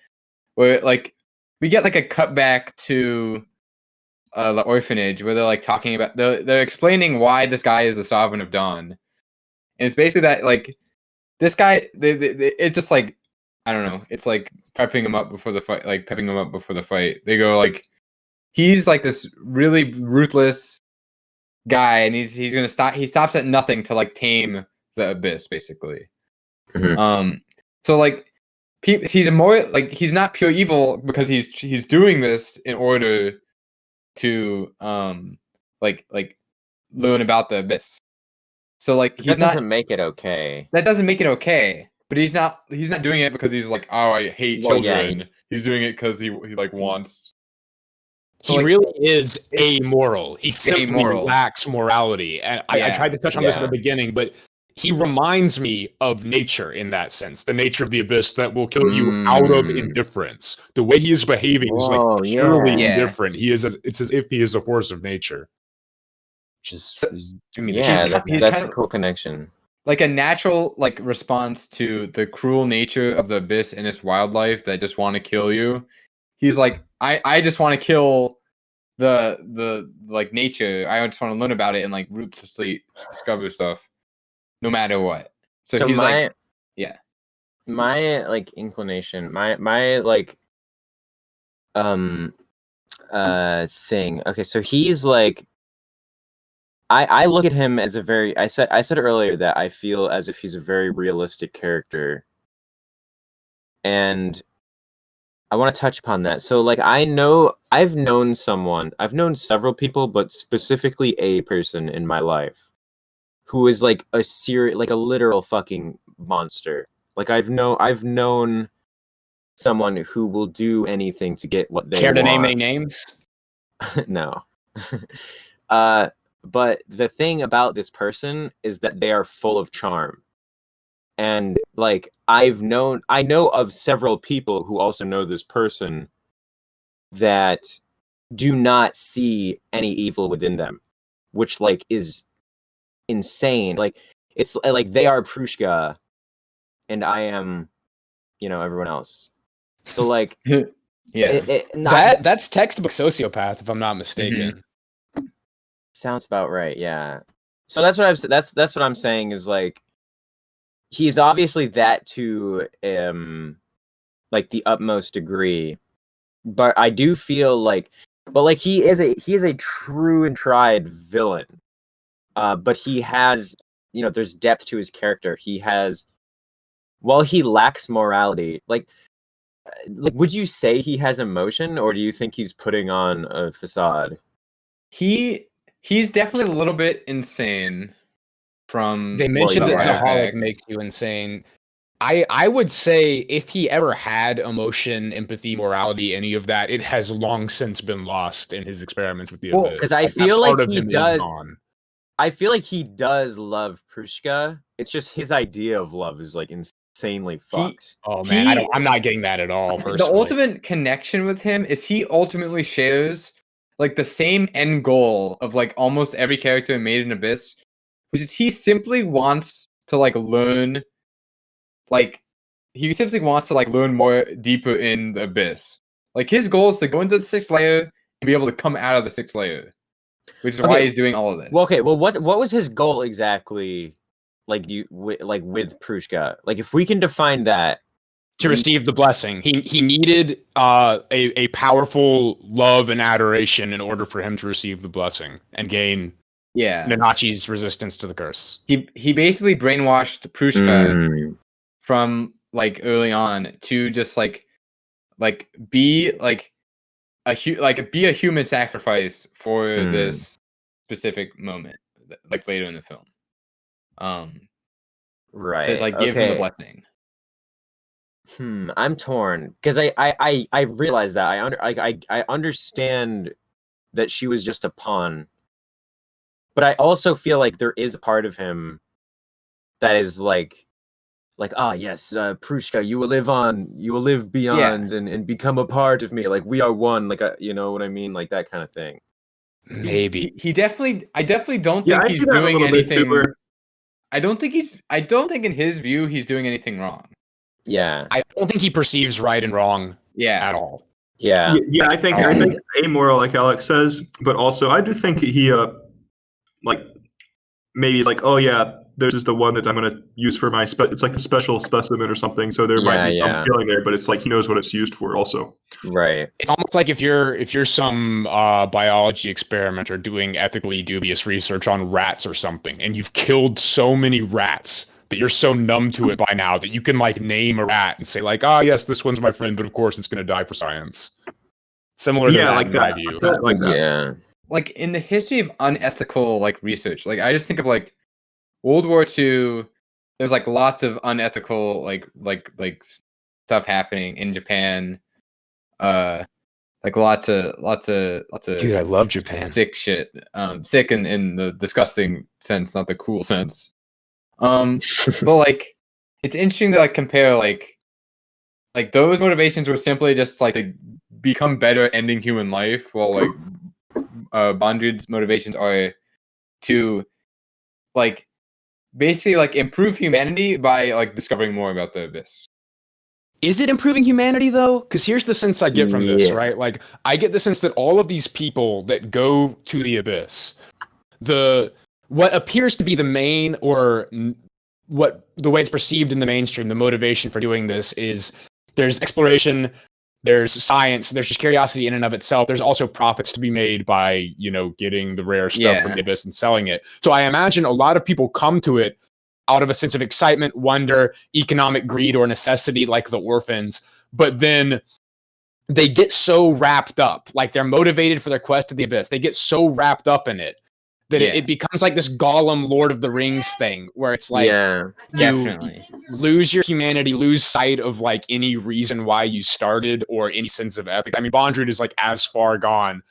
where like we get like a cutback to the orphanage where they're like talking about they're explaining why this guy is the sovereign of dawn, and it's basically that like this guy it's just like, I don't know, it's like prepping him up before the fight, like pepping him up before the fight. They go like, he's like this really ruthless guy, and he's gonna stop. He stops at nothing to like tame the abyss, basically. Mm-hmm. So like, he's more like, he's not pure evil because he's doing this in order to like learn about the abyss. So like, that doesn't make it okay. That doesn't make it okay. But he's not doing it because he's like, oh, I hate children. Yeah, he's doing it because he like wants. He really is amoral. He simply lacks morality. And I tried to touch on this in the beginning, but he reminds me of nature in that sense. The nature of the abyss that will kill you out of indifference. The way he is behaving is like purely indifferent. It's as if he is a force of nature. Which is that's a cool connection. Like a natural like response to the cruel nature of the abyss and its wildlife that just want to kill you. He's like, I just want to kill the like nature. I just want to learn about it and like ruthlessly discover stuff, no matter what. So he's my like inclination, my like thing. Okay, so he's like, I look at him as a very, I said earlier that I feel as if he's a very realistic character, and I want to touch upon that. So like, I've known several people, but specifically a person in my life who is like a literal fucking monster. Like I've known someone who will do anything to get what they want. Care to name any names? No. But the thing about this person is that they are full of charm. And like, I know of several people who also know this person that do not see any evil within them, which like is insane. Like, it's like they are Prushka and I am, everyone else. So like, that's textbook sociopath, if I'm not mistaken. Mm-hmm. Sounds about right, yeah. So that's what I'm saying is like, he's obviously that to like the utmost degree, but I do feel like, he is a true and tried villain. But he has, there's depth to his character. He has, while he lacks morality, like would you say he has emotion, or do you think he's putting on a facade? He's definitely a little bit insane. They mentioned that Zoaholic makes you insane. I would say if he ever had emotion, empathy, morality, any of that, it has long since been lost in his experiments with the abyss. Because I feel like he does. I feel like he does love Prushka. It's just his idea of love is like insanely fucked. I'm not getting that at all. Personally. The ultimate connection with him is he ultimately shares like the same end goal of like almost every character in Made in Abyss, which is he simply wants to like learn, like he simply wants to like learn more deeper in the abyss. Like his goal is to go into the 6th layer and be able to come out of the 6th layer, which is why he's doing all of this. Well, okay. Well, what was his goal exactly like with Prushka. Like if we can define that to receive the blessing, he needed a powerful love and adoration in order for him to receive the blessing and gain Nanachi's resistance to the curse. He basically brainwashed Prushka from like early on to just like be like be a human sacrifice for this specific moment, like later in the film. Right. To like give him the blessing. I'm torn because I realize that I understand that she was just a pawn, but I also feel like there is a part of him that is like yes, Prushka, you will live beyond and become a part of me. Like we are one. Like you know what I mean, like that kind of thing. Maybe I definitely don't think he's doing anything. I don't think in his view he's doing anything wrong. Yeah, I don't think he perceives right and wrong at all. Yeah. I think amoral, like Alex says, but also I do think he like maybe he's like, oh yeah, this is the one that I'm gonna use for my it's like the special specimen or something. So there might be some feeling there, but it's like he knows what it's used for also. Right. It's almost like if you're some biology experimenter doing ethically dubious research on rats or something, and you've killed so many rats that you're so numb to it by now that you can like name a rat and say like, yes, this one's my friend, but of course it's gonna die for science. Similar to that, in my view. Like that. Yeah. Like in the history of unethical like research, like I just think of like World War II. There's like lots of unethical like stuff happening in Japan. Like lots of Dude, I love Japan. Sick shit. Sick in the disgusting sense, not the cool sense. But like it's interesting to like compare like those motivations were simply just like to become better ending human life, while like Bondrewd's motivations are to like basically like improve humanity by like discovering more about the abyss. Is it improving humanity though? Because here's the sense I get from this, right? Like I get the sense that all of these people that go to the abyss, what appears to be the main or what the way it's perceived in the mainstream, the motivation for doing this is there's exploration, there's science, there's just curiosity in and of itself. There's also profits to be made by, getting the rare stuff from the abyss and selling it. So I imagine a lot of people come to it out of a sense of excitement, wonder, economic greed, or necessity, like the orphans. But then they get so wrapped up, like they're motivated for their quest to the abyss. They get so wrapped up in it that it becomes like this Gollum Lord of the Rings thing where it's like definitely lose your humanity, lose sight of like any reason why you started or any sense of ethics. I mean, Bondrewed is like as far gone,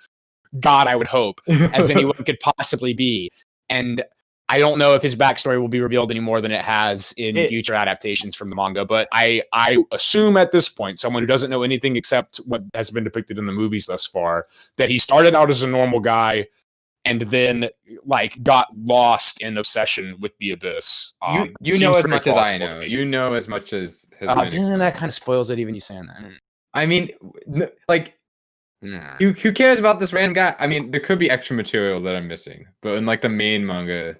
God, I would hope, as anyone could possibly be. And I don't know if his backstory will be revealed any more than it has in future adaptations from the manga, but I assume at this point, someone who doesn't know anything except what has been depicted in the movies thus far, that he started out as a normal guy and then like got lost in obsession with the abyss. You know as much as I know. You know as much as that kind of spoils it, even you saying that. I mean, like, who cares about this random guy? I mean, there could be extra material that I'm missing, but in like the main manga,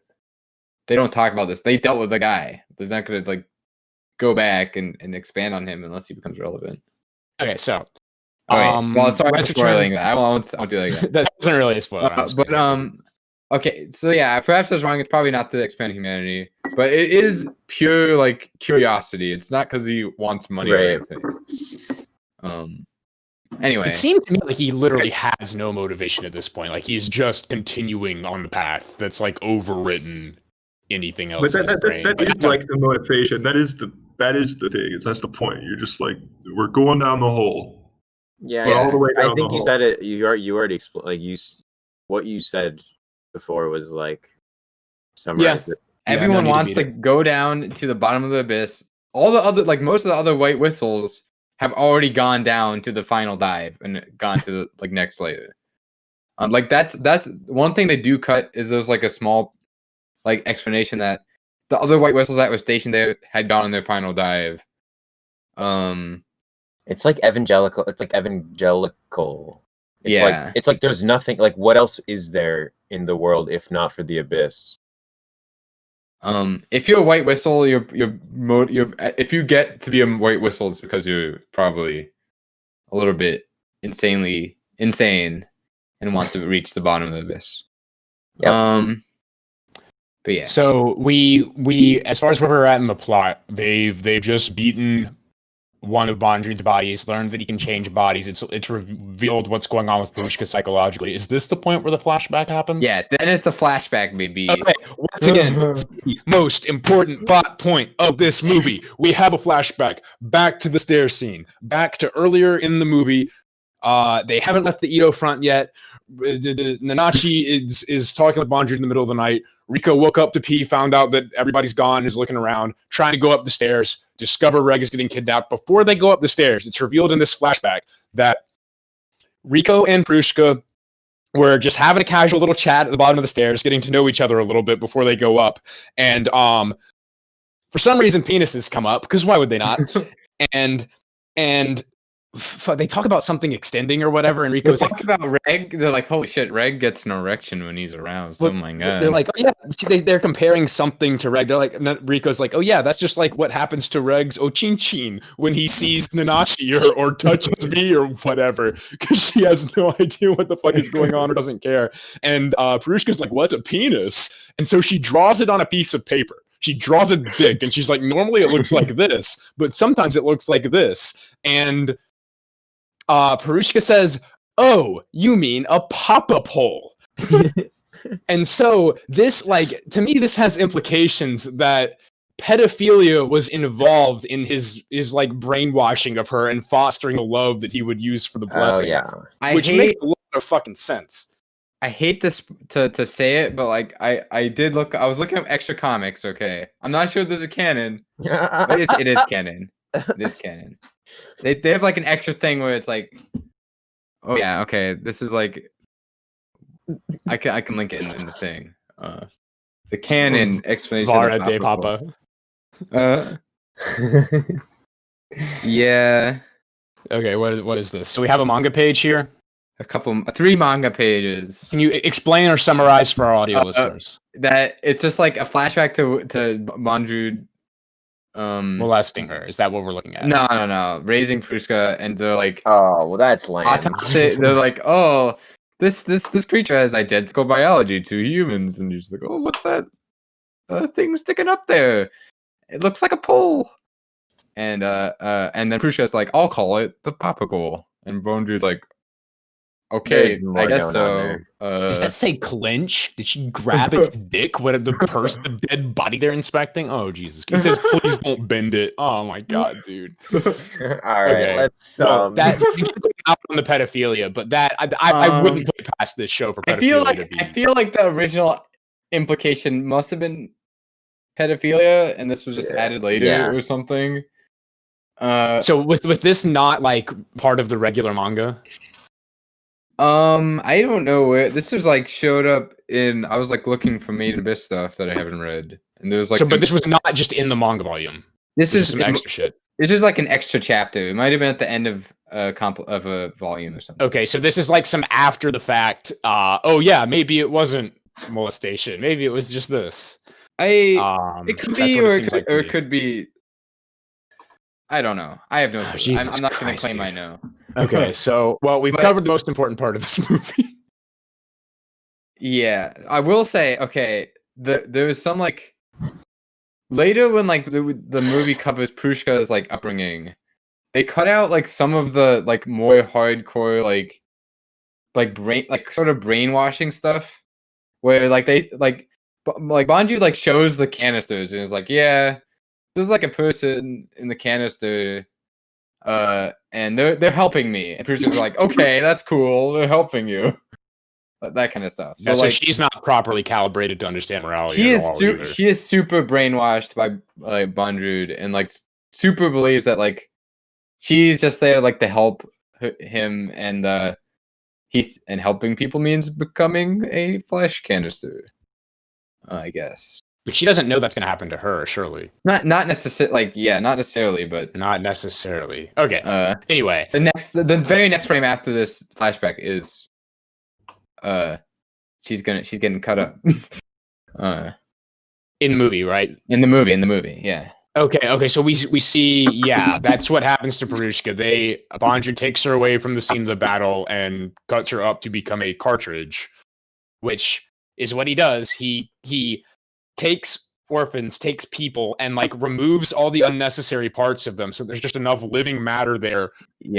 they don't talk about this. They dealt with the guy. They're not gonna like go back and expand on him unless he becomes relevant. Okay, so well, sorry for spoiling that. I won't do that again. That doesn't really spoil it. Okay, so yeah, perhaps I was wrong. It's probably not to expand humanity, but it is pure like curiosity. It's not because he wants money or anything. Anyway, it seemed to me like he literally has no motivation at this point. Like he's just continuing on the path that's like overwritten anything else. But that is like the motivation. That is the thing. That's the point. You're just like, we're going down the hole. Yeah, all the way down I think the you hole. said it. You already explained. Like what you said before was like summarize it. Everyone wants to go down to the bottom of the abyss. All the other, like most of the other white whistles, have already gone down to the final dive and gone to the like next layer. Like that's one thing they do cut is there's like a small like explanation that the other white whistles that were stationed there had gone on their final dive. It's like evangelical. It's like evangelical. It's Yeah. like it's like there's nothing. Like what else is there in the world if not for the abyss? If you're a white whistle, if you get to be a white whistle, it's because you're probably a little bit insane and want to reach the bottom of the abyss. Yep. But yeah. So we as far as where we're at in the plot, they've just beaten one of Bondrewd's bodies, learned that he can change bodies. It's revealed what's going on with Prushka psychologically. Is this the point where the flashback happens? Yeah, then it's the flashback, baby. Okay, once again, the most important plot point of this movie. We have a flashback back to the stairs scene, back to earlier in the movie. They haven't left the Ido Front yet. Nanachi is talking with Bondrewd in the middle of the night. Riko woke up to pee, found out that everybody's gone, is looking around, trying to go up the stairs, discover Reg is getting kidnapped. Before they go up the stairs, it's revealed in this flashback that Riko and Prushka were just having a casual little chat at the bottom of the stairs, getting to know each other a little bit before they go up. And for some reason, penises come up, because why would they not? and they talk about something extending or whatever, and Rico's like, about Reg. They're like, holy shit, Reg gets an erection when he's aroused. Oh my god. They're like, oh yeah, see, they're comparing something to Reg. They're like, Rico's like, oh yeah, that's just like what happens to Reg's Ochinchin when he sees Nanachi or touches me or whatever, because she has no idea what the fuck is going on or doesn't care. And Prushka's like, what's a penis? And so she draws it on a piece of paper. She draws a dick, and she's like, normally it looks like this, but sometimes it looks like this. And Prushka says, oh, you mean a pop-up hole. And so this, like, to me, this has implications that pedophilia was involved in his like brainwashing of her and fostering the love that he would use for the blessing. Oh, yeah. Which makes a lot of fucking sense. I hate this to say it, but like I was looking up extra comics, okay? I'm not sure if this is canon. But it is canon. It is canon. They have like an extra thing where it's like, oh yeah, okay, this is like, I can link it in the thing. The canon explanation. Vara de Papa. Yeah. Okay, what is this? So we have a manga page here. Three manga pages. Can you explain or summarize for our audio listeners? That it's just like a flashback to Bondrewed. Molesting her. Is that what we're looking at? No. Raising Prushka, and they're like, oh, well, that's lame. They're like, oh, this creature has identical biology to humans, and you're just like, oh, what's that thing sticking up there? It looks like a pole. And then Prushka's like, I'll call it the Papagoal, and Bondrewd's like, okay, I guess so. Does that say clench? Did she grab its dick? What the dead body they're inspecting? Oh Jesus! He says, "Please don't bend it." Oh my god, dude! All right, okay. let's. That you can put out on the pedophilia, but that I wouldn't put past this show for pedophilia. I feel like the original implication must have been pedophilia, and this was just added later or something. So was this not like part of the regular manga? I don't know where this was like showed up in. I was like looking for Made in Abyss stuff that I haven't read, and there was like. But this was not just in the manga volume. This is some extra shit. This is like an extra chapter. It might have been at the end of a volume or something. Okay, so this is like some after the fact. Oh yeah, maybe it wasn't molestation. Maybe it was just this. It could be, or it could be. I don't know. I have no clue. I'm not going to claim I know. Okay, so, we've covered the most important part of this movie. Yeah, I will say, okay, there was some, like, later when, like, the movie covers Prushka's, like, upbringing, they cut out, like, some of the, like, more hardcore, like sort of brainwashing stuff, where, like, they, like Bondrewd, like, shows the canisters, and is like, yeah, there's, like, a person in the canister, and they're helping me. And Prushka's like, okay, that's cool. They're helping you. That kind of stuff. So like, she's not properly calibrated to understand morality. She is super brainwashed by Bondrewd, and like super believes that like she's just there like to help him, and and helping people means becoming a flesh canister. I guess. But she doesn't know that's going to happen to her, surely. Not necessarily. Like, yeah, not necessarily, but not necessarily. Okay. Anyway, the very next frame after this flashback is, she's getting cut up. In the movie, right? In the movie, yeah. Okay. So we see, yeah, that's what happens to Prushka. Bondrewd takes her away from the scene of the battle and cuts her up to become a cartridge, which is what he does. He takes orphans, takes people, and like removes all the unnecessary parts of them, so there's just enough living matter there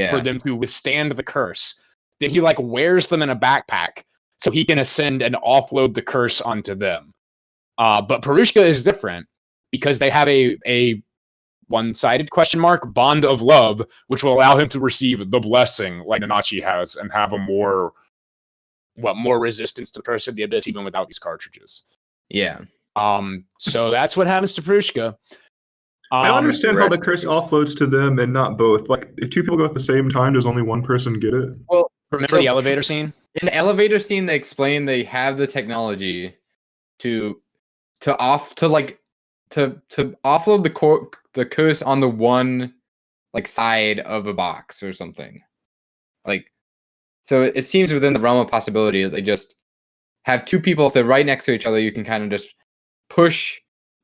for them to withstand the curse. Then he like wears them in a backpack so he can ascend and offload the curse onto them. But Prushka is different because they have a one-sided bond of love, which will allow him to receive the blessing like Nanachi has and have a more resistance to the curse of the abyss even without these cartridges. Yeah. So that's what happens to Prushka. I don't understand how the curse offloads to them and not both. Like, if two people go at the same time, does only one person get it? Well, remember the elevator scene? In the elevator scene, they explain they have the technology to offload the curse on the one like side of a box or something. Like, so it seems within the realm of possibility that they just have two people, if they're right next to each other, you can kind of just push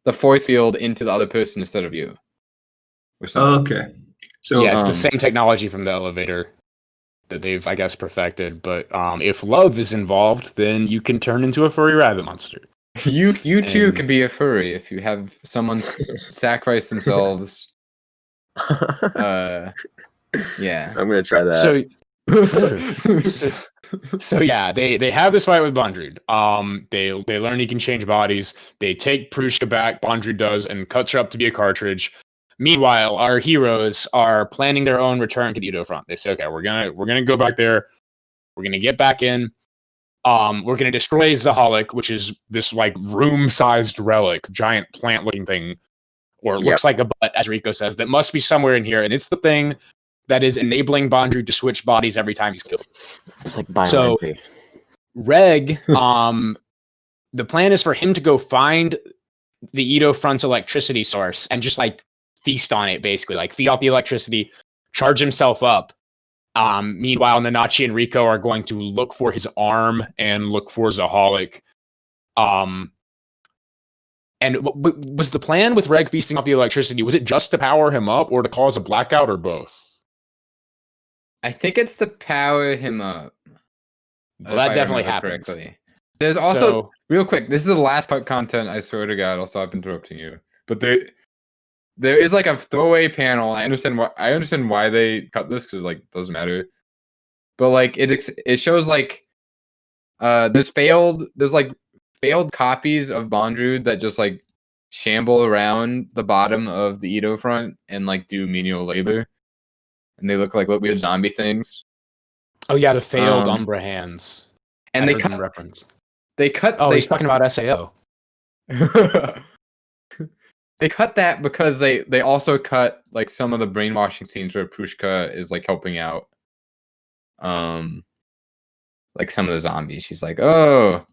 the force field into the other person instead of you. Or something. Okay. So yeah, it's the same technology from the elevator that they've, I guess, perfected. But if love is involved, then you can turn into a furry rabbit monster. You too can be a furry if you have someone sacrifice themselves. Yeah, I'm gonna try that. So yeah, they have this fight with Bondrewed. They learn he can change bodies. They take Prushka back. Bondrewed does and cuts her up to be a cartridge. Meanwhile, our heroes are planning their own return to the Ido Front. They say, okay, we're gonna go back there. We're gonna get back in. We're gonna destroy Zoaholic, which is this like room-sized relic, giant plant-looking thing, or it looks like a butt, as Riko says, that must be somewhere in here, and it's the thing that is enabling Bondrewed to switch bodies every time he's killed. It's like bioentry. So, Reg, the plan is for him to go find the Ido Front's electricity source and just like feast on it, basically, like feed off the electricity, charge himself up. Meanwhile, Nanachi and Riko are going to look for his arm and look for Zoaholic. And was the plan with Reg feasting off the electricity, was it just to power him up or to cause a blackout or both? I think it's to power him up. Well, that definitely happens. Correctly. There's also, real quick, this is the last part content, I swear to God, I'll stop interrupting you. But there is like a throwaway panel. I understand why they cut this, because like, it doesn't matter. But like, it shows like, there's like failed copies of Bondrewed that just like shamble around the bottom of the Ido Front and like do menial labor. And they look like weird zombie things. Oh yeah, the failed Umbra Hands. And they cut reference. Oh, he's talking about SAO. They cut that because they also cut like some of the brainwashing scenes where Prushka is like helping out. Like some of the zombies. She's like, oh,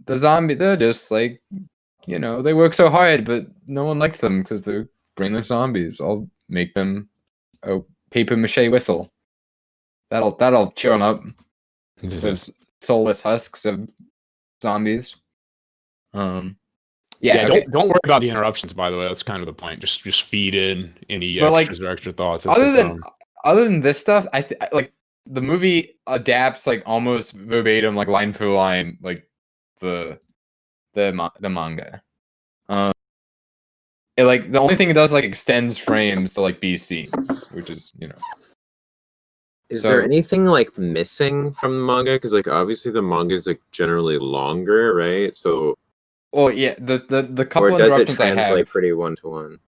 the zombie, they're just like, you know, they work so hard, but no one likes them because they're brainless zombies. I'll make them a paper mache whistle. That'll cheer them up. Those soulless husks of zombies. Yeah. Okay. Don't worry about the interruptions. By the way, that's kind of the point. Just feed in any extras or extra thoughts. Other than this stuff, I like the movie adapts like almost verbatim, like line for line, like the manga. It, like the only thing it does like extends frames to like B scenes, which is, you know. Is there anything like missing from the manga? Because like obviously the manga is like generally longer, right? So, well, yeah, the couple of does it interruptions I translate have, pretty one to one?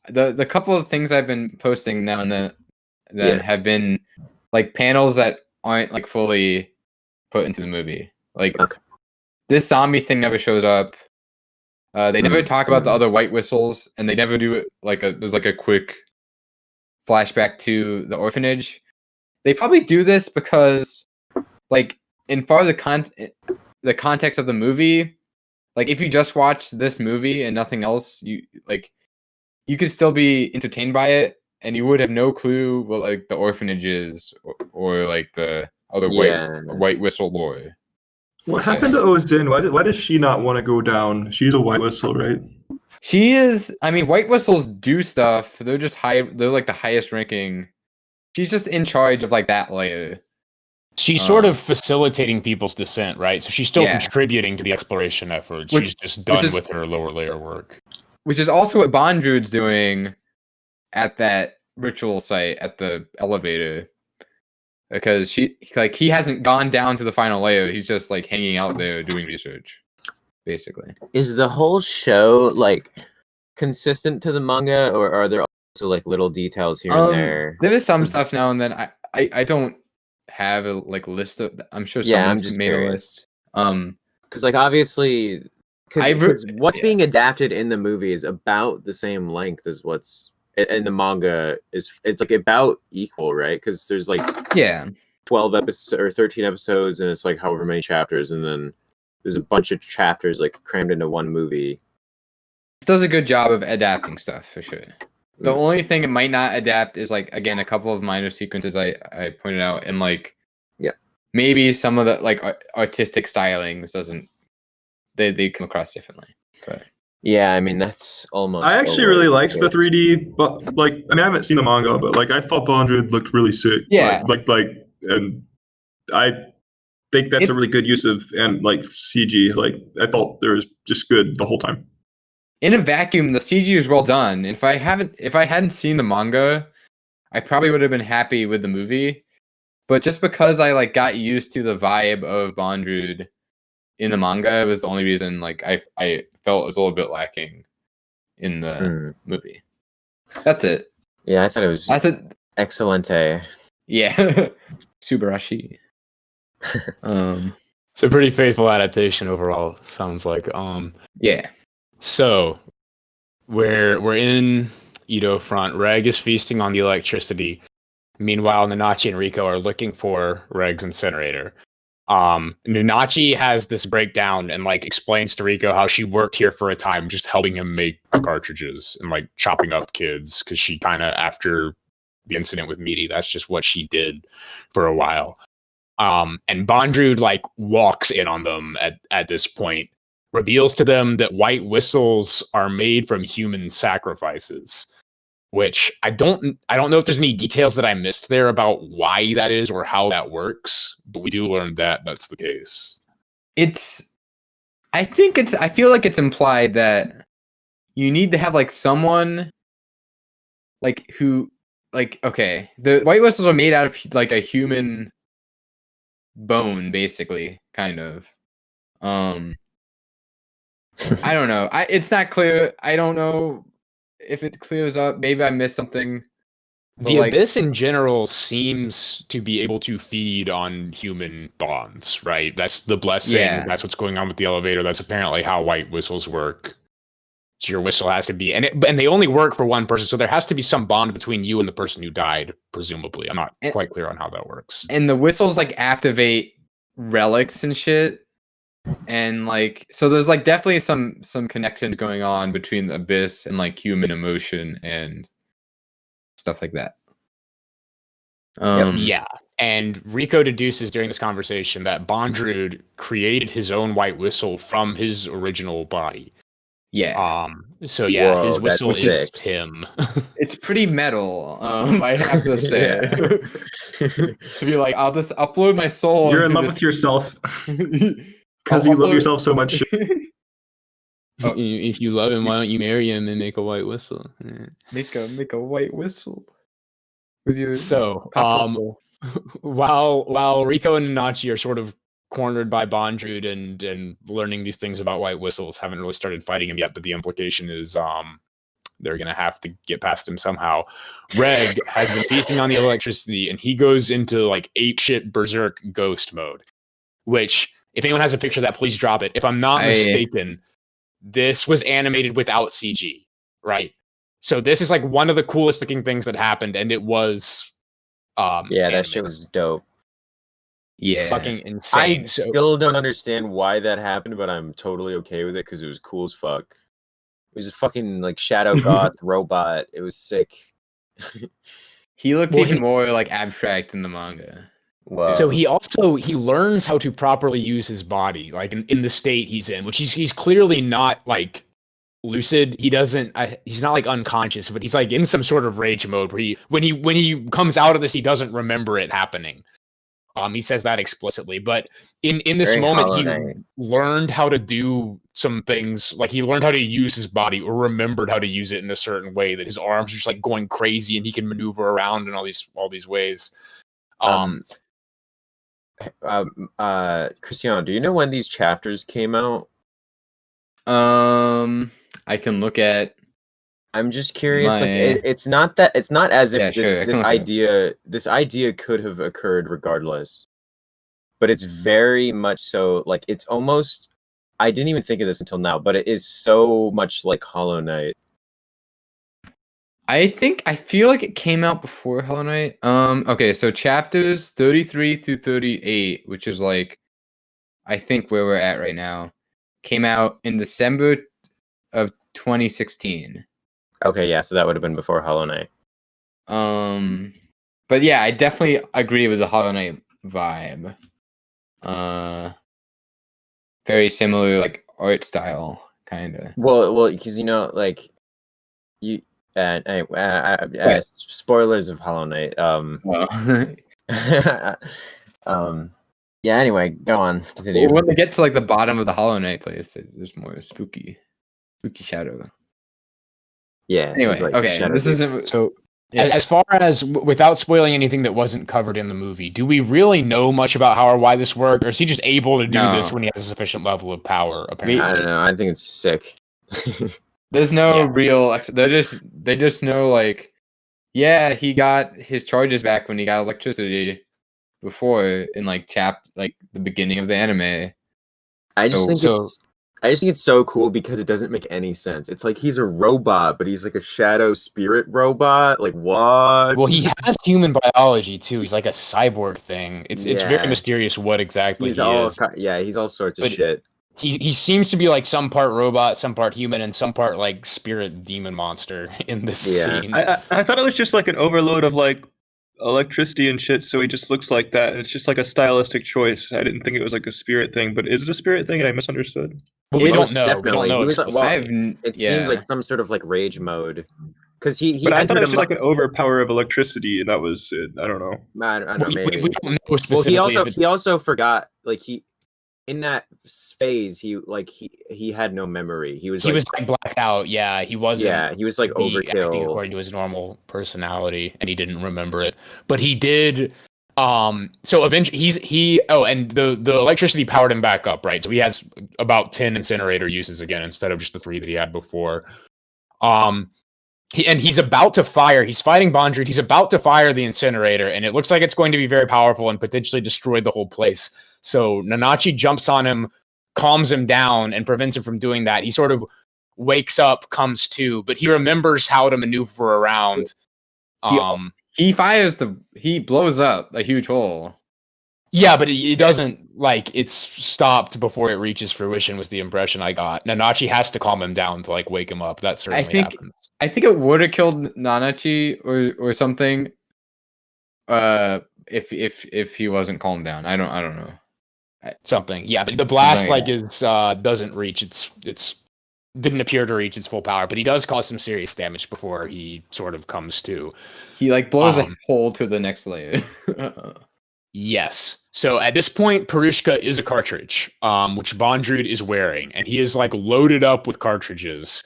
The couple of things I've been posting now and then have been like panels that aren't like fully put into the movie. Like this zombie thing never shows up. They never talk about the other white whistles, and they never do it like there's like a quick flashback to the orphanage. They probably do this because, like, in far the context of the movie, like if you just watch this movie and nothing else, you could still be entertained by it, and you would have no clue what like the orphanage is or like the other white whistle lore. What happened to Ozin? Why does she not want to go down? She's a white whistle, right? She is. I mean, white whistles do stuff. They're just high. They're like the highest ranking. She's just in charge of like that layer. She's sort of facilitating people's descent, right? So she's still Yeah. contributing to the exploration effort. She's just done with her lower layer work. Which is also what Bondrewd's doing at that ritual site at the elevator. Because he hasn't gone down to the final layer. He's just like hanging out there doing research, basically. Is the whole show like consistent to the manga, or are there also like little details here and there? There is some stuff now and then. I don't have a like list of. I'm sure someone's just made curious. a list. Because like obviously, because what's being adapted in the movie is about the same length as what's in the manga. It's like about equal, right? Because there's like 12 episodes or 13 episodes, and it's like however many chapters, and then there's a bunch of chapters like crammed into one movie. It does a good job of adapting stuff for sure. The only thing it might not adapt is like again a couple of minor sequences I pointed out, and like maybe some of the like artistic stylings doesn't they come across differently. But yeah, I mean that's almost. I actually really liked the 3D, but like I mean I haven't seen the manga, but like I thought Bondrewed looked really sick. Yeah, like and I think that's a really good use of and like CG. Like I thought there was just good the whole time. In a vacuum, the CG is well done. If I hadn't seen the manga, I probably would have been happy with the movie. But just because I like got used to the vibe of Bondrewed in the manga was the only reason like I felt it was a little bit lacking in the movie. That's it. Yeah, I thought it was excellente. Yeah. Subarashi. It's a pretty faithful adaptation overall, sounds like. Yeah. So we're in Ido Front. Reg is feasting on the electricity. Meanwhile, Nanachi and Riko are looking for Reg's incinerator. Nanachi has this breakdown and like explains to Riko how she worked here for a time, just helping him make the cartridges and like chopping up kids because she kind of after the incident with Mitty, that's just what she did for a while. And Bondrewed like walks in on them at this point. Reveals to them that white whistles are made from human sacrifices, which I don't know if there's any details that I missed there about why that is or how that works, but we do learn that that's the case. I feel like it's implied that you need to have like someone like who like okay, the white whistles are made out of like a human bone basically, kind of. I don't know. It's not clear. I don't know if it clears up. Maybe I missed something. The Abyss in general seems to be able to feed on human bonds, right? That's the blessing. Yeah. That's what's going on with the elevator. That's apparently how white whistles work. So your whistle has to be, and they only work for one person, so there has to be some bond between you and the person who died, presumably. I'm not quite clear on how that works. And the whistles like activate relics and shit. And like so there's like definitely some connections going on between the Abyss and like human emotion and stuff like that. Yeah. And Riko deduces during this conversation that Bondrewed created his own white whistle from his original body. Yeah. So yeah, whoa, his whistle is sick. him. It's pretty metal. I have to say. To be like, I'll just upload my soul. You're in love with yourself. Because you love yourself so much. If you love him, why don't you marry him and make a white whistle? Yeah. Make a white whistle. So, while Riko and Nanachi are sort of cornered by Bondrewed and learning these things about white whistles, haven't really started fighting him yet, but the implication is they're gonna have to get past him somehow. Reg has been feasting on the electricity, and he goes into like apeshit berserk ghost mode, which. If anyone has a picture of that, please drop it. If I'm not mistaken, this was animated without CG, right? So this is like one of the coolest looking things that happened, and it was yeah, that shit was dope. Yeah. Fucking insane. I still don't understand why that happened, but I'm totally okay with it because it was cool as fuck. It was a fucking like shadow goth robot. It was sick. He looked even more like abstract in the manga. Wow. So he learns how to properly use his body, like in the state he's in, which he's clearly not like lucid. He's not like unconscious, but he's like in some sort of rage mode where when he comes out of this, he doesn't remember it happening. He says that explicitly, but in this Very moment, Hollow he Knight. learned how to do some things. Like he learned how to use his body, or remembered how to use it in a certain way that his arms are just like going crazy, and he can maneuver around in all these ways. Cristiano, do you know when these chapters came out? I can look at. I'm just curious. Like, My- it's not as if Yeah, sure, I can look this idea could have occurred regardless, but it's very much so. Like, it's almost. I didn't even think of this until now, but it is so much like Hollow Knight. I feel like it came out before Hollow Knight. Okay, so chapters 33 through 38, which is like, I think where we're at right now, came out in December of 2016. Okay, yeah, so that would have been before Hollow Knight. But yeah, I definitely agree with the Hollow Knight vibe. Very similar, like art style, kind of. Well, because like you. Spoilers of Hollow Knight. Yeah. Anyway, go on. Continue. When they get to like the bottom of the Hollow Knight place, there's more spooky shadow. Yeah. Anyway, like okay. shadow This beast. isn't. So, Yeah. as far as without spoiling anything that wasn't covered in the movie, do we really know much about how or why this worked, or is he just able to do No. this when he has a sufficient level of power? Apparently, I don't know. I think it's sick. There's no Yeah. real. They just know like, yeah, he got his charges back when he got electricity before in like the beginning of the anime. I just So- think it's so cool because it doesn't make any sense. It's like he's a robot, but he's like a shadow spirit robot. Like what? well, he has human biology too. He's like a cyborg thing. It's very Yeah. mysterious what exactly he's he all is. he's all sorts of But- shit. He seems to be like some part robot, some part human, and some part like spirit demon monster in this Yeah. scene. I thought it was just like an overload of like electricity and shit, so he just looks like that. It's just like a stylistic choice. I didn't think it was like a spirit thing, but is it a spirit thing? And I misunderstood. But we It don't was know. We definitely- don't know. he was, explicitly. it seemed like some sort of like rage mode. Because he But I thought entered it was a just like an overpower of electricity, and that was it. I don't know. I don't know, we maybe. don't know Well, specifically if it's he also forgot, like in that phase he had no memory. He was like blacked out. Yeah, he wasn't. yeah, he was like Be acting overkill. according to his normal personality, and he didn't remember it. But he did. So eventually and the electricity powered him back up, right? So he has about 10 incinerator uses again instead of just the 3 that he had before. He's about to fire. He's fighting Bondrewed. He's about to fire the incinerator, and it looks like it's going to be very powerful and potentially destroy the whole place. So Nanachi jumps on him, calms him down, and prevents him from doing that. He sort of wakes up, comes to, but he remembers how to maneuver around. He blows up a huge hole. Yeah, but it doesn't, like, it's stopped before it reaches fruition was the impression I got. Nanachi has to calm him down to, like, wake him up. That certainly happens. I think it would have killed Nanachi or something if he wasn't calmed down. I don't know. Something. Yeah, but the blast, Something like like, is doesn't reach it's didn't appear to reach its full power, but he does cause some serious damage before he sort of comes to. He like blows a hole to the next layer. Yes. So at this point, Prushka is a cartridge, which Bondrewed is wearing, and he is like loaded up with cartridges.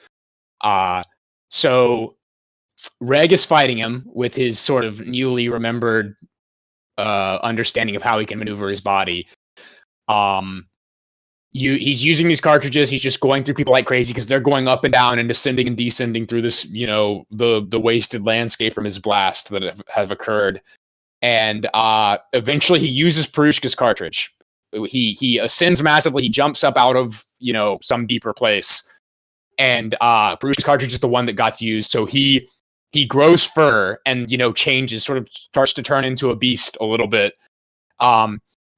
So Reg is fighting him with his sort of newly remembered understanding of how he can maneuver his body. He's using these cartridges. He's just going through people like crazy because they're going up and down and ascending and descending through this, the wasted landscape from his blast that have occurred. And eventually he uses Prushka's cartridge. He ascends massively. He jumps up out of, some deeper place. And Prushka's cartridge is the one that got used. So he grows fur and, changes, sort of starts to turn into a beast a little bit.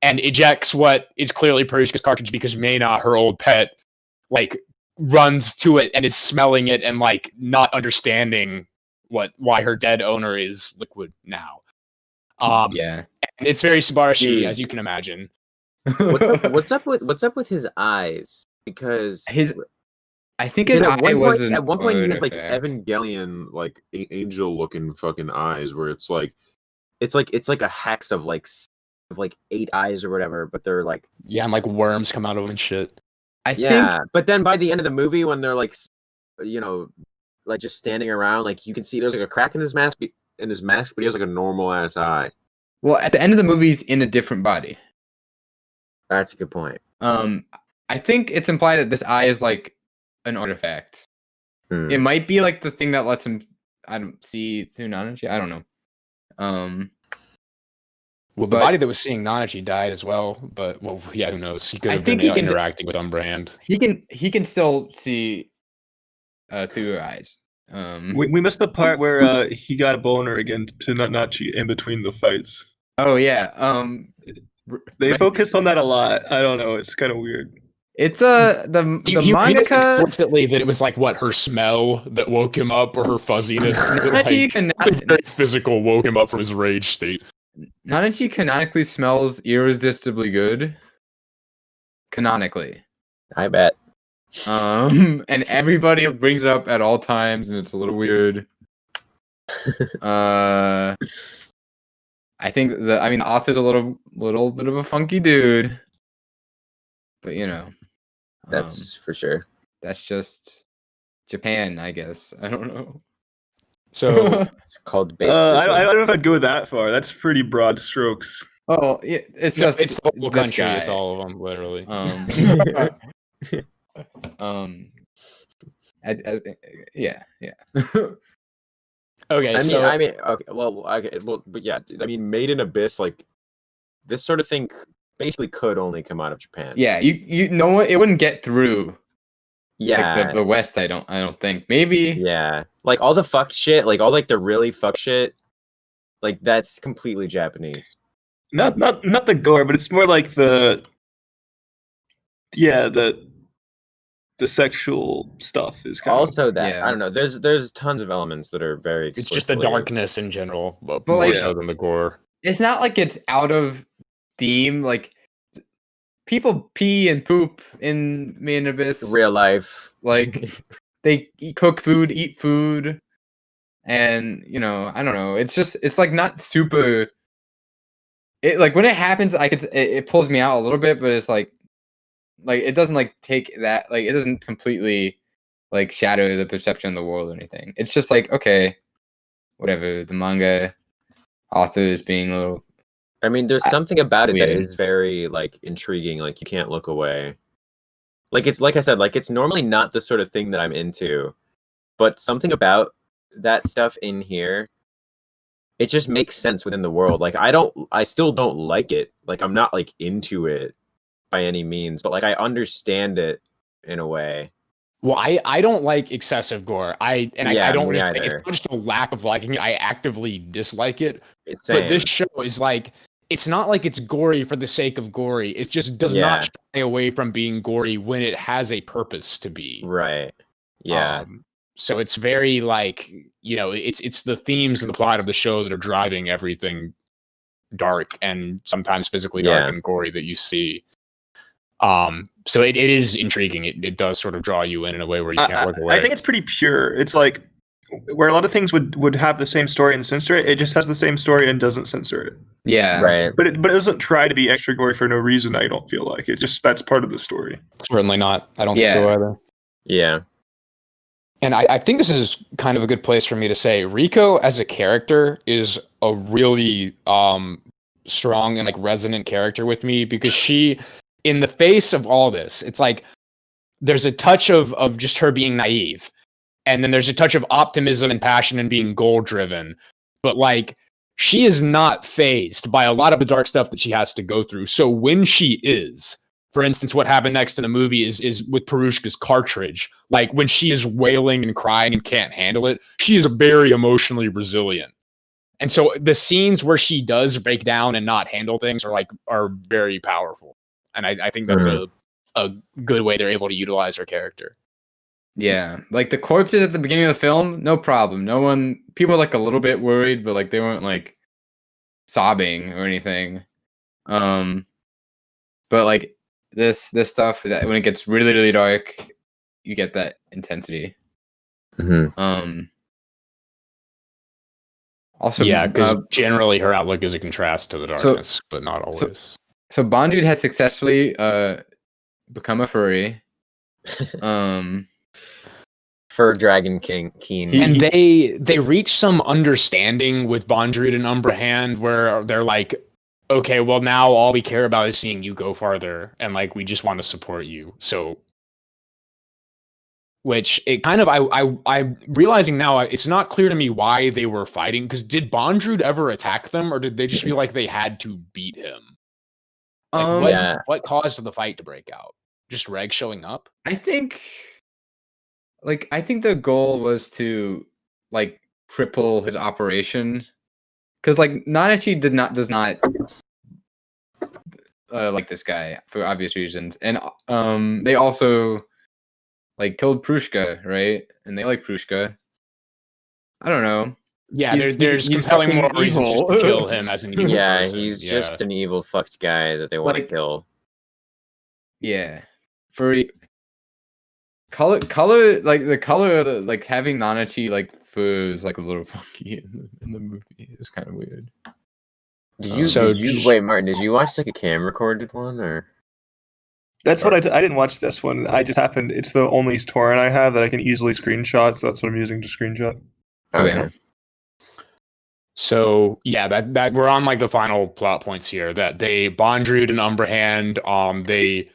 And ejects what is clearly Prushka's cartridge because Meinya, her old pet, like runs to it and is smelling it and like not understanding why her dead owner is liquid now. Yeah. And it's very Subarashi, Dude. as you can imagine. What's up with his eyes? Because I think his at eye one was point, at one point he has like artifact. Evangelion like angel looking fucking eyes, where it's like a hex of like 8 eyes or whatever, but they're like Yeah, and like worms come out of them and shit. I think yeah. But then by the end of the movie, when they're like, you know, like just standing around, like you can see there's like a crack in his mask, but he has like a normal ass eye. well at the end of the movie he's in a different body. That's a good point. I think it's implied that this eye is like an artifact. It might be like the thing that lets him see through Nanachi. I don't know. Well, the body that was seeing Nanachi died as well, but well, yeah, who knows? He could have been interacting with Umbra Hand. He can still see through her eyes. We missed the part where he got a boner again to Nanachi in between the fights. Oh yeah. They focus on that a lot. I don't know. It's kind of weird. It's the mangaka explicitly that it was like what her smell that woke him up or her fuzziness. Nanachi very physical woke him up from his rage state. Nanachi canonically smells irresistibly good. Canonically, I bet. And everybody brings it up at all times, and it's a little weird. I think the author's a little bit of a funky dude, but you know, that's for sure. That's just Japan, I guess. I don't know. So it's called. I don't know if I'd go that far. That's pretty broad strokes. Oh, yeah, it's the whole country. Guy. It's all of them, literally. Yeah. Okay, but yeah, I mean, Made in Abyss, like this sort of thing, basically could only come out of Japan. Yeah, you know what? It wouldn't get through. Yeah, like the West. I don't think. Maybe. Yeah, like all the fucked shit, like all like the really fucked shit, like that's completely Japanese. Not the gore, but it's more like the sexual stuff is kind also of, that I don't know. There's tons of elements that are very. It's just the darkness in general, but more like, so than the gore. It's not like it's out of theme. Like people pee and poop in Made in Abyss. Real life, like they cook food, eat food, and I don't know. It's like not super. It like when it happens, it pulls me out a little bit, but it's like it doesn't like take that, like it doesn't completely like shadow the perception of the world or anything. It's just like, okay, whatever. The manga author is being a little. I mean, there's something about it that weird. is very like intriguing. Like you can't look away. Like it's like I said, like it's normally not the sort of thing that I'm into, but something about that stuff in here, it just makes sense within the world. Like I still don't like it. Like I'm not like into it by any means, but like I understand it in a way. Well, I don't like excessive gore. I don't me just either. it's not just a lack of liking it. I actively dislike it. Same. But this show is like, it's not like it's gory for the sake of gory. It just does not shy away from being gory when it has a purpose to be. Right. Yeah. So it's very like, it's the themes and the plot of the show that are driving everything dark and sometimes physically dark and gory that you see. So it is intriguing. It does sort of draw you in a way where you can't look away. I think it's pretty pure. It's like where a lot of things would have the same story and censor it. It just has the same story and doesn't censor it. Yeah, right. But it doesn't try to be extra gory for no reason. I don't feel like it. Just that's part of the story. Certainly not. I don't think so either. Yeah. And I think this is kind of a good place for me to say Riko as a character is a really strong and like resonant character with me, because she, in the face of all this, it's like there's a touch of just her being naive, and then there's a touch of optimism and passion and being goal driven, but like she is not fazed by a lot of the dark stuff that she has to go through. So when she is, for instance, what happened next in the movie is with Prushka's cartridge. Like when she is wailing and crying and can't handle it, she is very emotionally resilient. And so the scenes where she does break down and not handle things are very powerful. And I think that's a good way they're able to utilize her character. Yeah, like the corpses at the beginning of the film, no problem. People were like a little bit worried, but like they weren't like sobbing or anything. But like this stuff that when it gets really, really dark, you get that intensity. Also, yeah, because generally her outlook is a contrast to the darkness, but not always. So Bondrewed has successfully become a furry. Fur Dragon King. And they reach some understanding with Bondrewed and Umbra Hand where they're like, okay, well now all we care about is seeing you go farther, and like we just want to support you. So, which it kind of I'm realizing now it's not clear to me why they were fighting. Because did Bondrewed ever attack them, or did they just feel like they had to beat him? Like, what caused the fight to break out? Just Reg showing up? I think the goal was to like cripple his operation, because like Nanachi does not like this guy for obvious reasons, and they also like killed Prushka, right? And they like Prushka. I don't know. Yeah, there's compelling more reasons just to kill him as an evil person. He's just an evil fucked guy that they want to kill. Yeah, furry color, like the color of the, like having Nanachi like fur is like a little funky in the movie. It's kind of weird. Wait, Martin? Did you watch like a cam recorded one or? That's what I didn't watch this one. I just happened. It's the only torrent I have that I can easily screenshot, so that's what I'm using to screenshot. Okay. So yeah, that we're on like the final plot points here. That they Bondrewed and Umbra Hand, they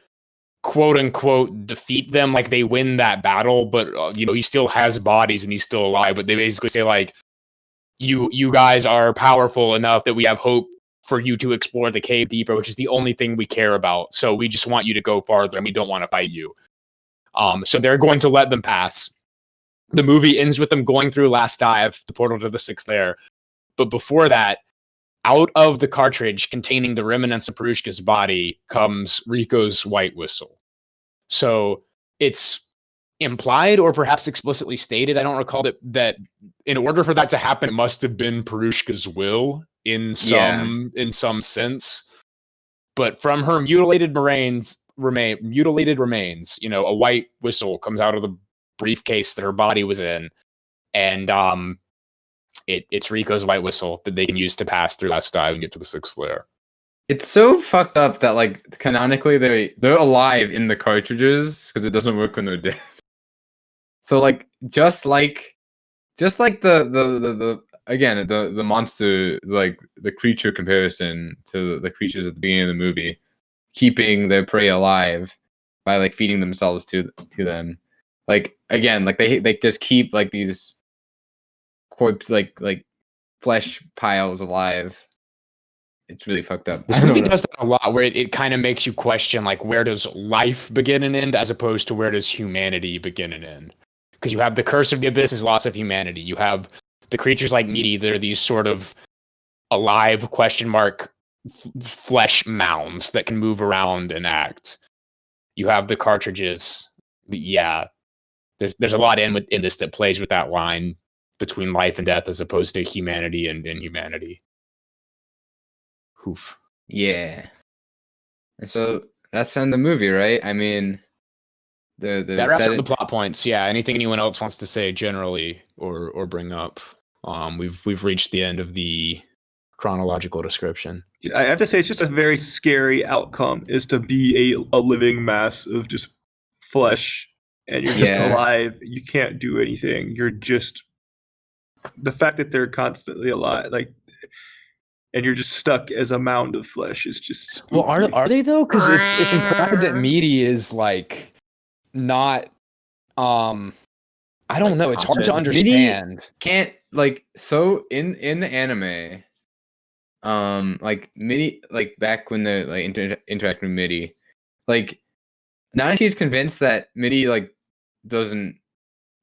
quote unquote defeat them, like they win that battle, but he still has bodies and he's still alive. But they basically say like, you guys are powerful enough that we have hope for you to explore the cave deeper, which is the only thing we care about. So we just want you to go farther, and we don't want to fight you. So they're going to let them pass. The movie ends with them going through Last Dive, the portal to the sixth layer. But before that, out of the cartridge containing the remnants of Prushka's body comes Riko's white whistle. So it's implied or perhaps explicitly stated, I don't recall, that in order for that to happen, it must have been Prushka's will in some sense. But from her mutilated remains, a white whistle comes out of the briefcase that her body was in, and it's Riko's white whistle that they can use to pass through Last Dive and get to the sixth layer. It's so fucked up that like canonically they're alive in the cartridges because it doesn't work when they're dead. So like just like the again the monster, like the creature comparison to the creatures at the beginning of the movie, keeping their prey alive by like feeding themselves to them. Like again, like they just keep like these corpse like flesh piles alive. It's really fucked up. This movie does that a lot, where it kind of makes you question like, where does life begin and end, as opposed to where does humanity begin and end? Because you have the curse of the abyss is loss of humanity. You have the creatures like Mitty that are these sort of alive flesh mounds that can move around and act. You have the cartridges. There's a lot in this that plays with that line between life and death as opposed to humanity and inhumanity. Oof. Yeah. And so that's on the movie, right? I mean, that wraps up the plot points. Yeah. Anything anyone else wants to say generally or bring up? We've reached the end of the chronological description. I have to say, it's just a very scary outcome, is to be a living mass of just flesh, and you're just alive. You can't do anything. You're just, the fact that they're constantly alive, like, and you're just stuck as a mound of flesh is just spooky. Well, are they though? Because it's implied that Mitty is like not. I don't know. It's hard to understand. Mitty can't like, so in the anime, like Mitty, like back when they're like interacting with Mitty, like Nanachi's convinced that Mitty like doesn't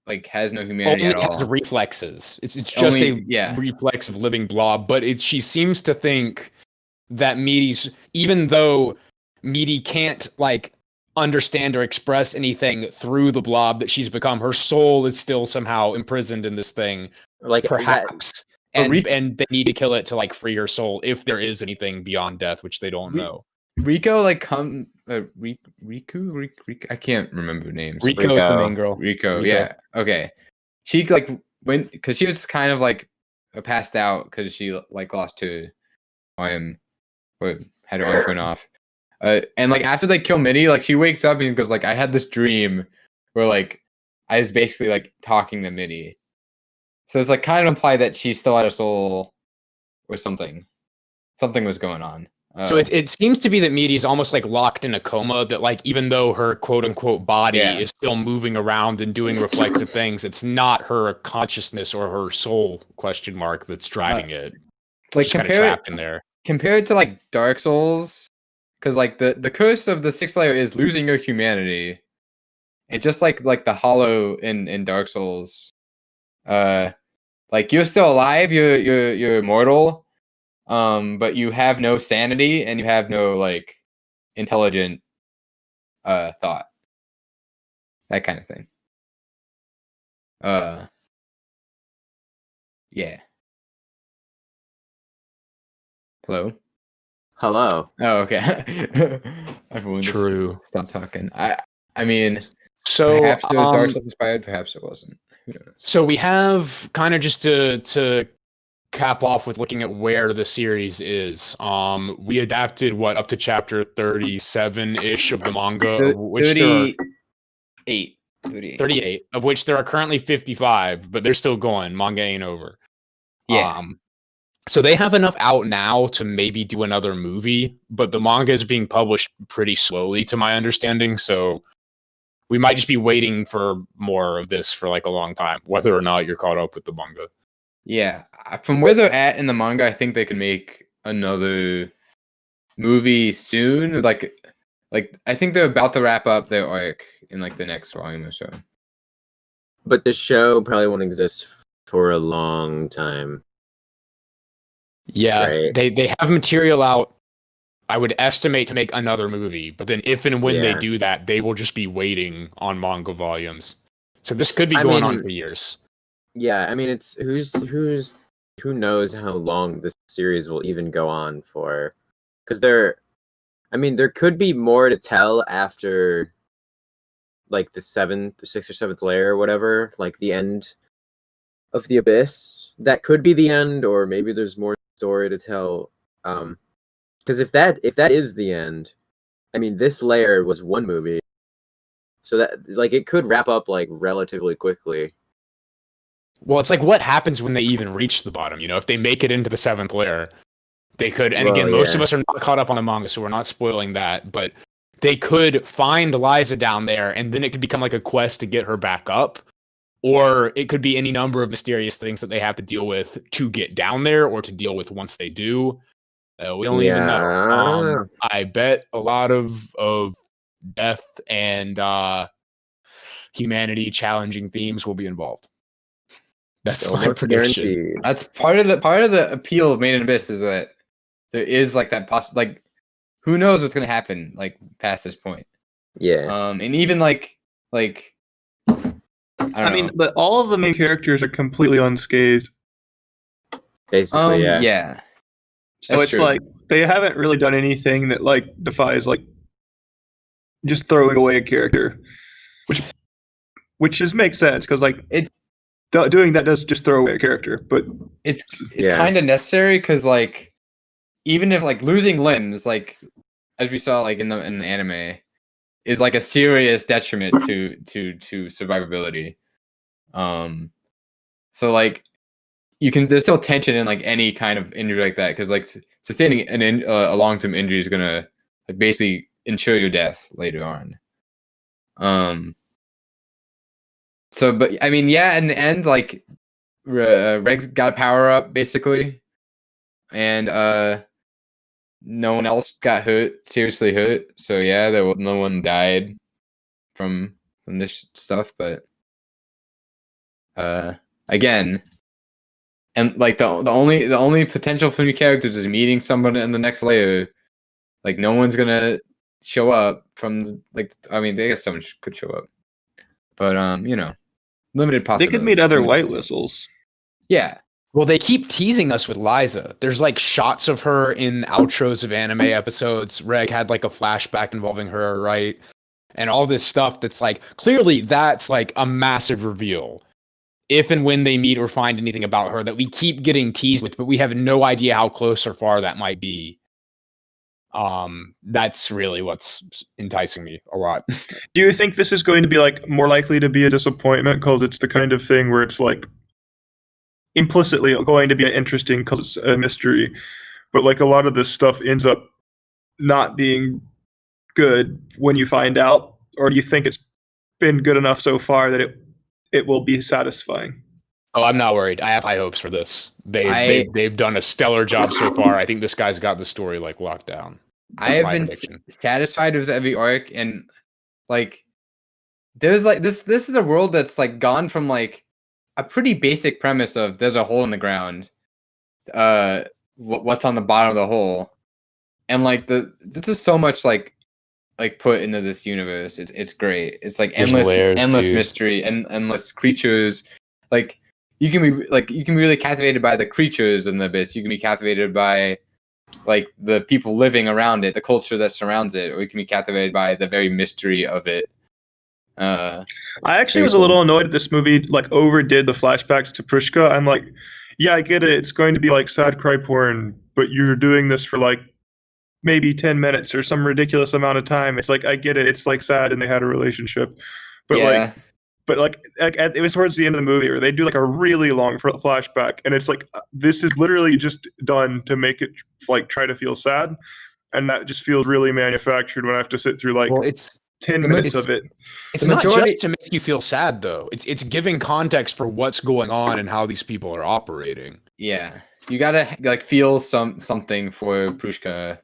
like has no humanity at all. Has reflexes. It's just a reflex of living blob. But she seems to think that Mitty's, even though Mitty can't like understand or express anything through the blob that she's become, her soul is still somehow imprisoned in this thing. Like perhaps and they need to kill it to like free her soul if there is anything beyond death, which they don't know. Riko like Riku, I can't remember names. Riko is the main girl. Riko, yeah. Okay. She like went because she was kind of like passed out because she like lost to arm or had her arm thrown off. And like after they kill Mitty, like she wakes up and goes like, I had this dream where like I was basically like talking to Mitty. So it's like kind of implied that she still had a soul or something. Something was going on. So it seems to be that Mitty is almost like locked in a coma, that like even though her quote unquote body is still moving around and doing reflexive things, it's not her consciousness or her soul question mark that's driving it. Like kind of trapped in there. Compared to like Dark Souls, because like the curse of the 6th layer is losing your humanity. And just like the hollow in Dark Souls, like you're still alive, you're immortal. But you have no sanity and you have no like intelligent thought. That kind of thing. Yeah. Hello? Hello. Oh, okay. Everyone True. just stop talking. I mean, so perhaps it was Dark Souls inspired, perhaps it wasn't. Who knows? So we have kind of just to cap off with looking at where the series is. We adapted up to chapter 37-ish of the manga, which 38. 38, of which there are currently 55, but they're still going. Manga ain't over. Yeah. So they have enough out now to maybe do another movie, but the manga is being published pretty slowly, to my understanding. So we might just be waiting for more of this for like a long time, whether or not you're caught up with the manga. Yeah, from where they're at in the manga, I think they can make another movie soon. Like I think they're about to wrap up their arc in like the next volume or so. But the show probably won't exist for a long time. Yeah, right? They have material out, I would estimate, to make another movie, but then if and when they do that, they will just be waiting on manga volumes. So this could be going on for years. Yeah, I mean, it's who knows how long this series will even go on for, because there could be more to tell after like the 6th or 7th layer or whatever, like the end of the abyss. That could be the end, or maybe there's more story to tell. Because if that is the end, I mean, this layer was one movie, so that like it could wrap up like relatively quickly. Well, it's like what happens when they even reach the bottom? You know, if they make it into the 7th layer, they could. And again, most of us are not caught up on the manga, so we're not spoiling that. But they could find Liza down there, and then it could become like a quest to get her back up. Or it could be any number of mysterious things that they have to deal with to get down there, or to deal with once they do. We don't even know. I bet a lot of death and humanity challenging themes will be involved. That's my prediction. That's part of the appeal of Made in Abyss, is that there is like that like who knows what's gonna happen like past this point. Yeah. And even like I mean, but all of the main characters are completely unscathed. Basically, yeah. So that's it's true. Like they haven't really done anything that like defies like just throwing away a character, which just makes sense because like doing that does just throw away a character, but it's kind of necessary because like even if like losing limbs, like as we saw like in the anime, is like a serious detriment to survivability. So like there's still tension in like any kind of injury like that, because like sustaining a long-term injury is gonna like basically ensure your death later on. So, but I mean, yeah, in the end, like Reg's got a power up basically, and no one else got seriously hurt. So yeah, no one died from this stuff, but again, and like the only potential for new characters is meeting someone in the next layer. Like no one's gonna show up from like, I mean, I guess someone could show up, but you know, limited possibility. They could meet other white whistles. Yeah, Well, they keep teasing us with Liza. There's like shots of her in outros of anime episodes. Reg had like a flashback involving her, right? And all this stuff that's like, clearly that's like a massive reveal. If and when they meet or find anything about her that we keep getting teased with, but we have no idea how close or far that might be. That's really what's enticing me a lot. Do you think this is going to be like more likely to be a disappointment because it's the kind of thing where it's like implicitly going to be interesting because it's a mystery, but like a lot of this stuff ends up not being good when you find out? Or do you think it's been good enough so far that it will be satisfying? Oh, I'm not worried. I have high hopes for this. They've done a stellar job so far. I think this guy's got the story like locked down. I have been satisfied with every arc, and like there's like this is a world that's like gone from like a pretty basic premise of there's a hole in the ground, what's on the bottom of the hole, and like this is so much like put into this universe. It's great. It's like endless mystery and endless creatures. Like you can be really captivated by the creatures in the abyss. You can be captivated by like the people living around it, the culture that surrounds it, or you can be captivated by the very mystery of it. I actually was a little annoyed at this movie, like overdid the flashbacks to Prushka. I'm like, yeah, I get it. It's going to be like sad cry porn, but you're doing this for like maybe 10 minutes or some ridiculous amount of time. It's like, I get it. It's like sad and they had a relationship, but Yeah. it was towards the end of the movie where they do like a really long flashback, and it's like this is literally just done to make it like try to feel sad, and that just feels really manufactured when I have to sit through like it's 10 minutes of it. It's not just to make you feel sad though. It's giving context for what's going on and how these people are operating. Yeah, you gotta like feel something for Prushka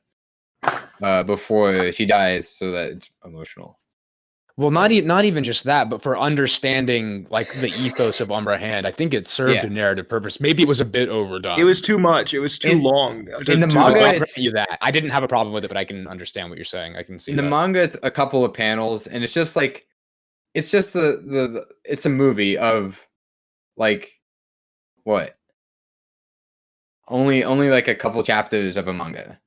before she dies, so that it's emotional. Well, not even just that, but for understanding like the ethos of Umbra Hand, I think it served a narrative purpose. Maybe it was a bit overdone. It was too much. It was too long. In the manga, I'll grant you that. I didn't have a problem with it, but I can understand what you're saying. I can see in the manga, it's a couple of panels, and it's just like it's just it's a movie of like what? Only like a couple chapters of a manga.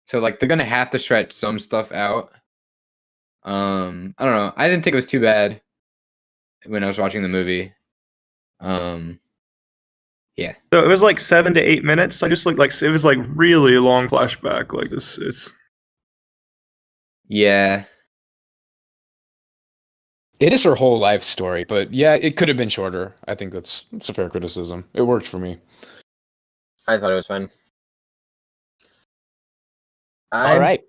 So like they're gonna have to stretch some stuff out. I don't know. I didn't think it was too bad when I was watching the movie. Yeah. So it was like 7 to 8 minutes. I just looked like it was like really long flashback. Like this is. Yeah. It is her whole life story, but yeah, it could have been shorter. I think that's a fair criticism. It worked for me. I thought it was fun. All right.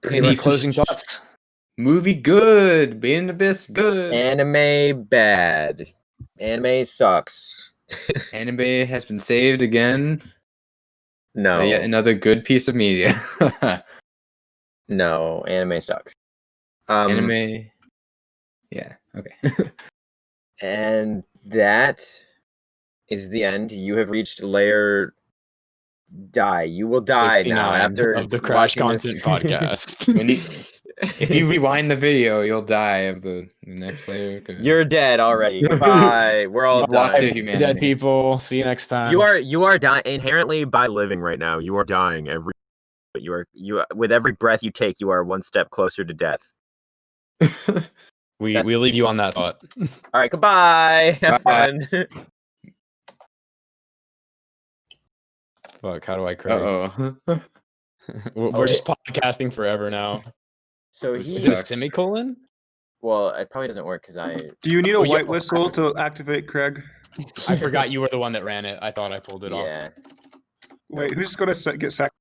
Any closing thoughts? Movie good, Being the Abyss good. Anime bad. Anime sucks. Anime has been saved again. No. Yet another good piece of media. No, anime sucks. Anime. Yeah. Okay. And that is the end. You have reached layer die. You will die now after of the Crash Content podcast. If you rewind the video, you'll die of the next layer. You're dead already. Goodbye. We're all dying. Dead people. See you next time. You are dying inherently by living right now. You are dying but you with every breath you take, you are one step closer to death. we leave you on that thought. All right, goodbye. Have fun. Fuck, how do I crack? Uh-oh. We're just podcasting forever now. So is it a semicolon? Well, it probably doesn't work because I. Do you need a white whistle to activate Craig? I forgot you were the one that ran it. I thought I pulled it off. Yeah. Wait, who's gonna get sacked?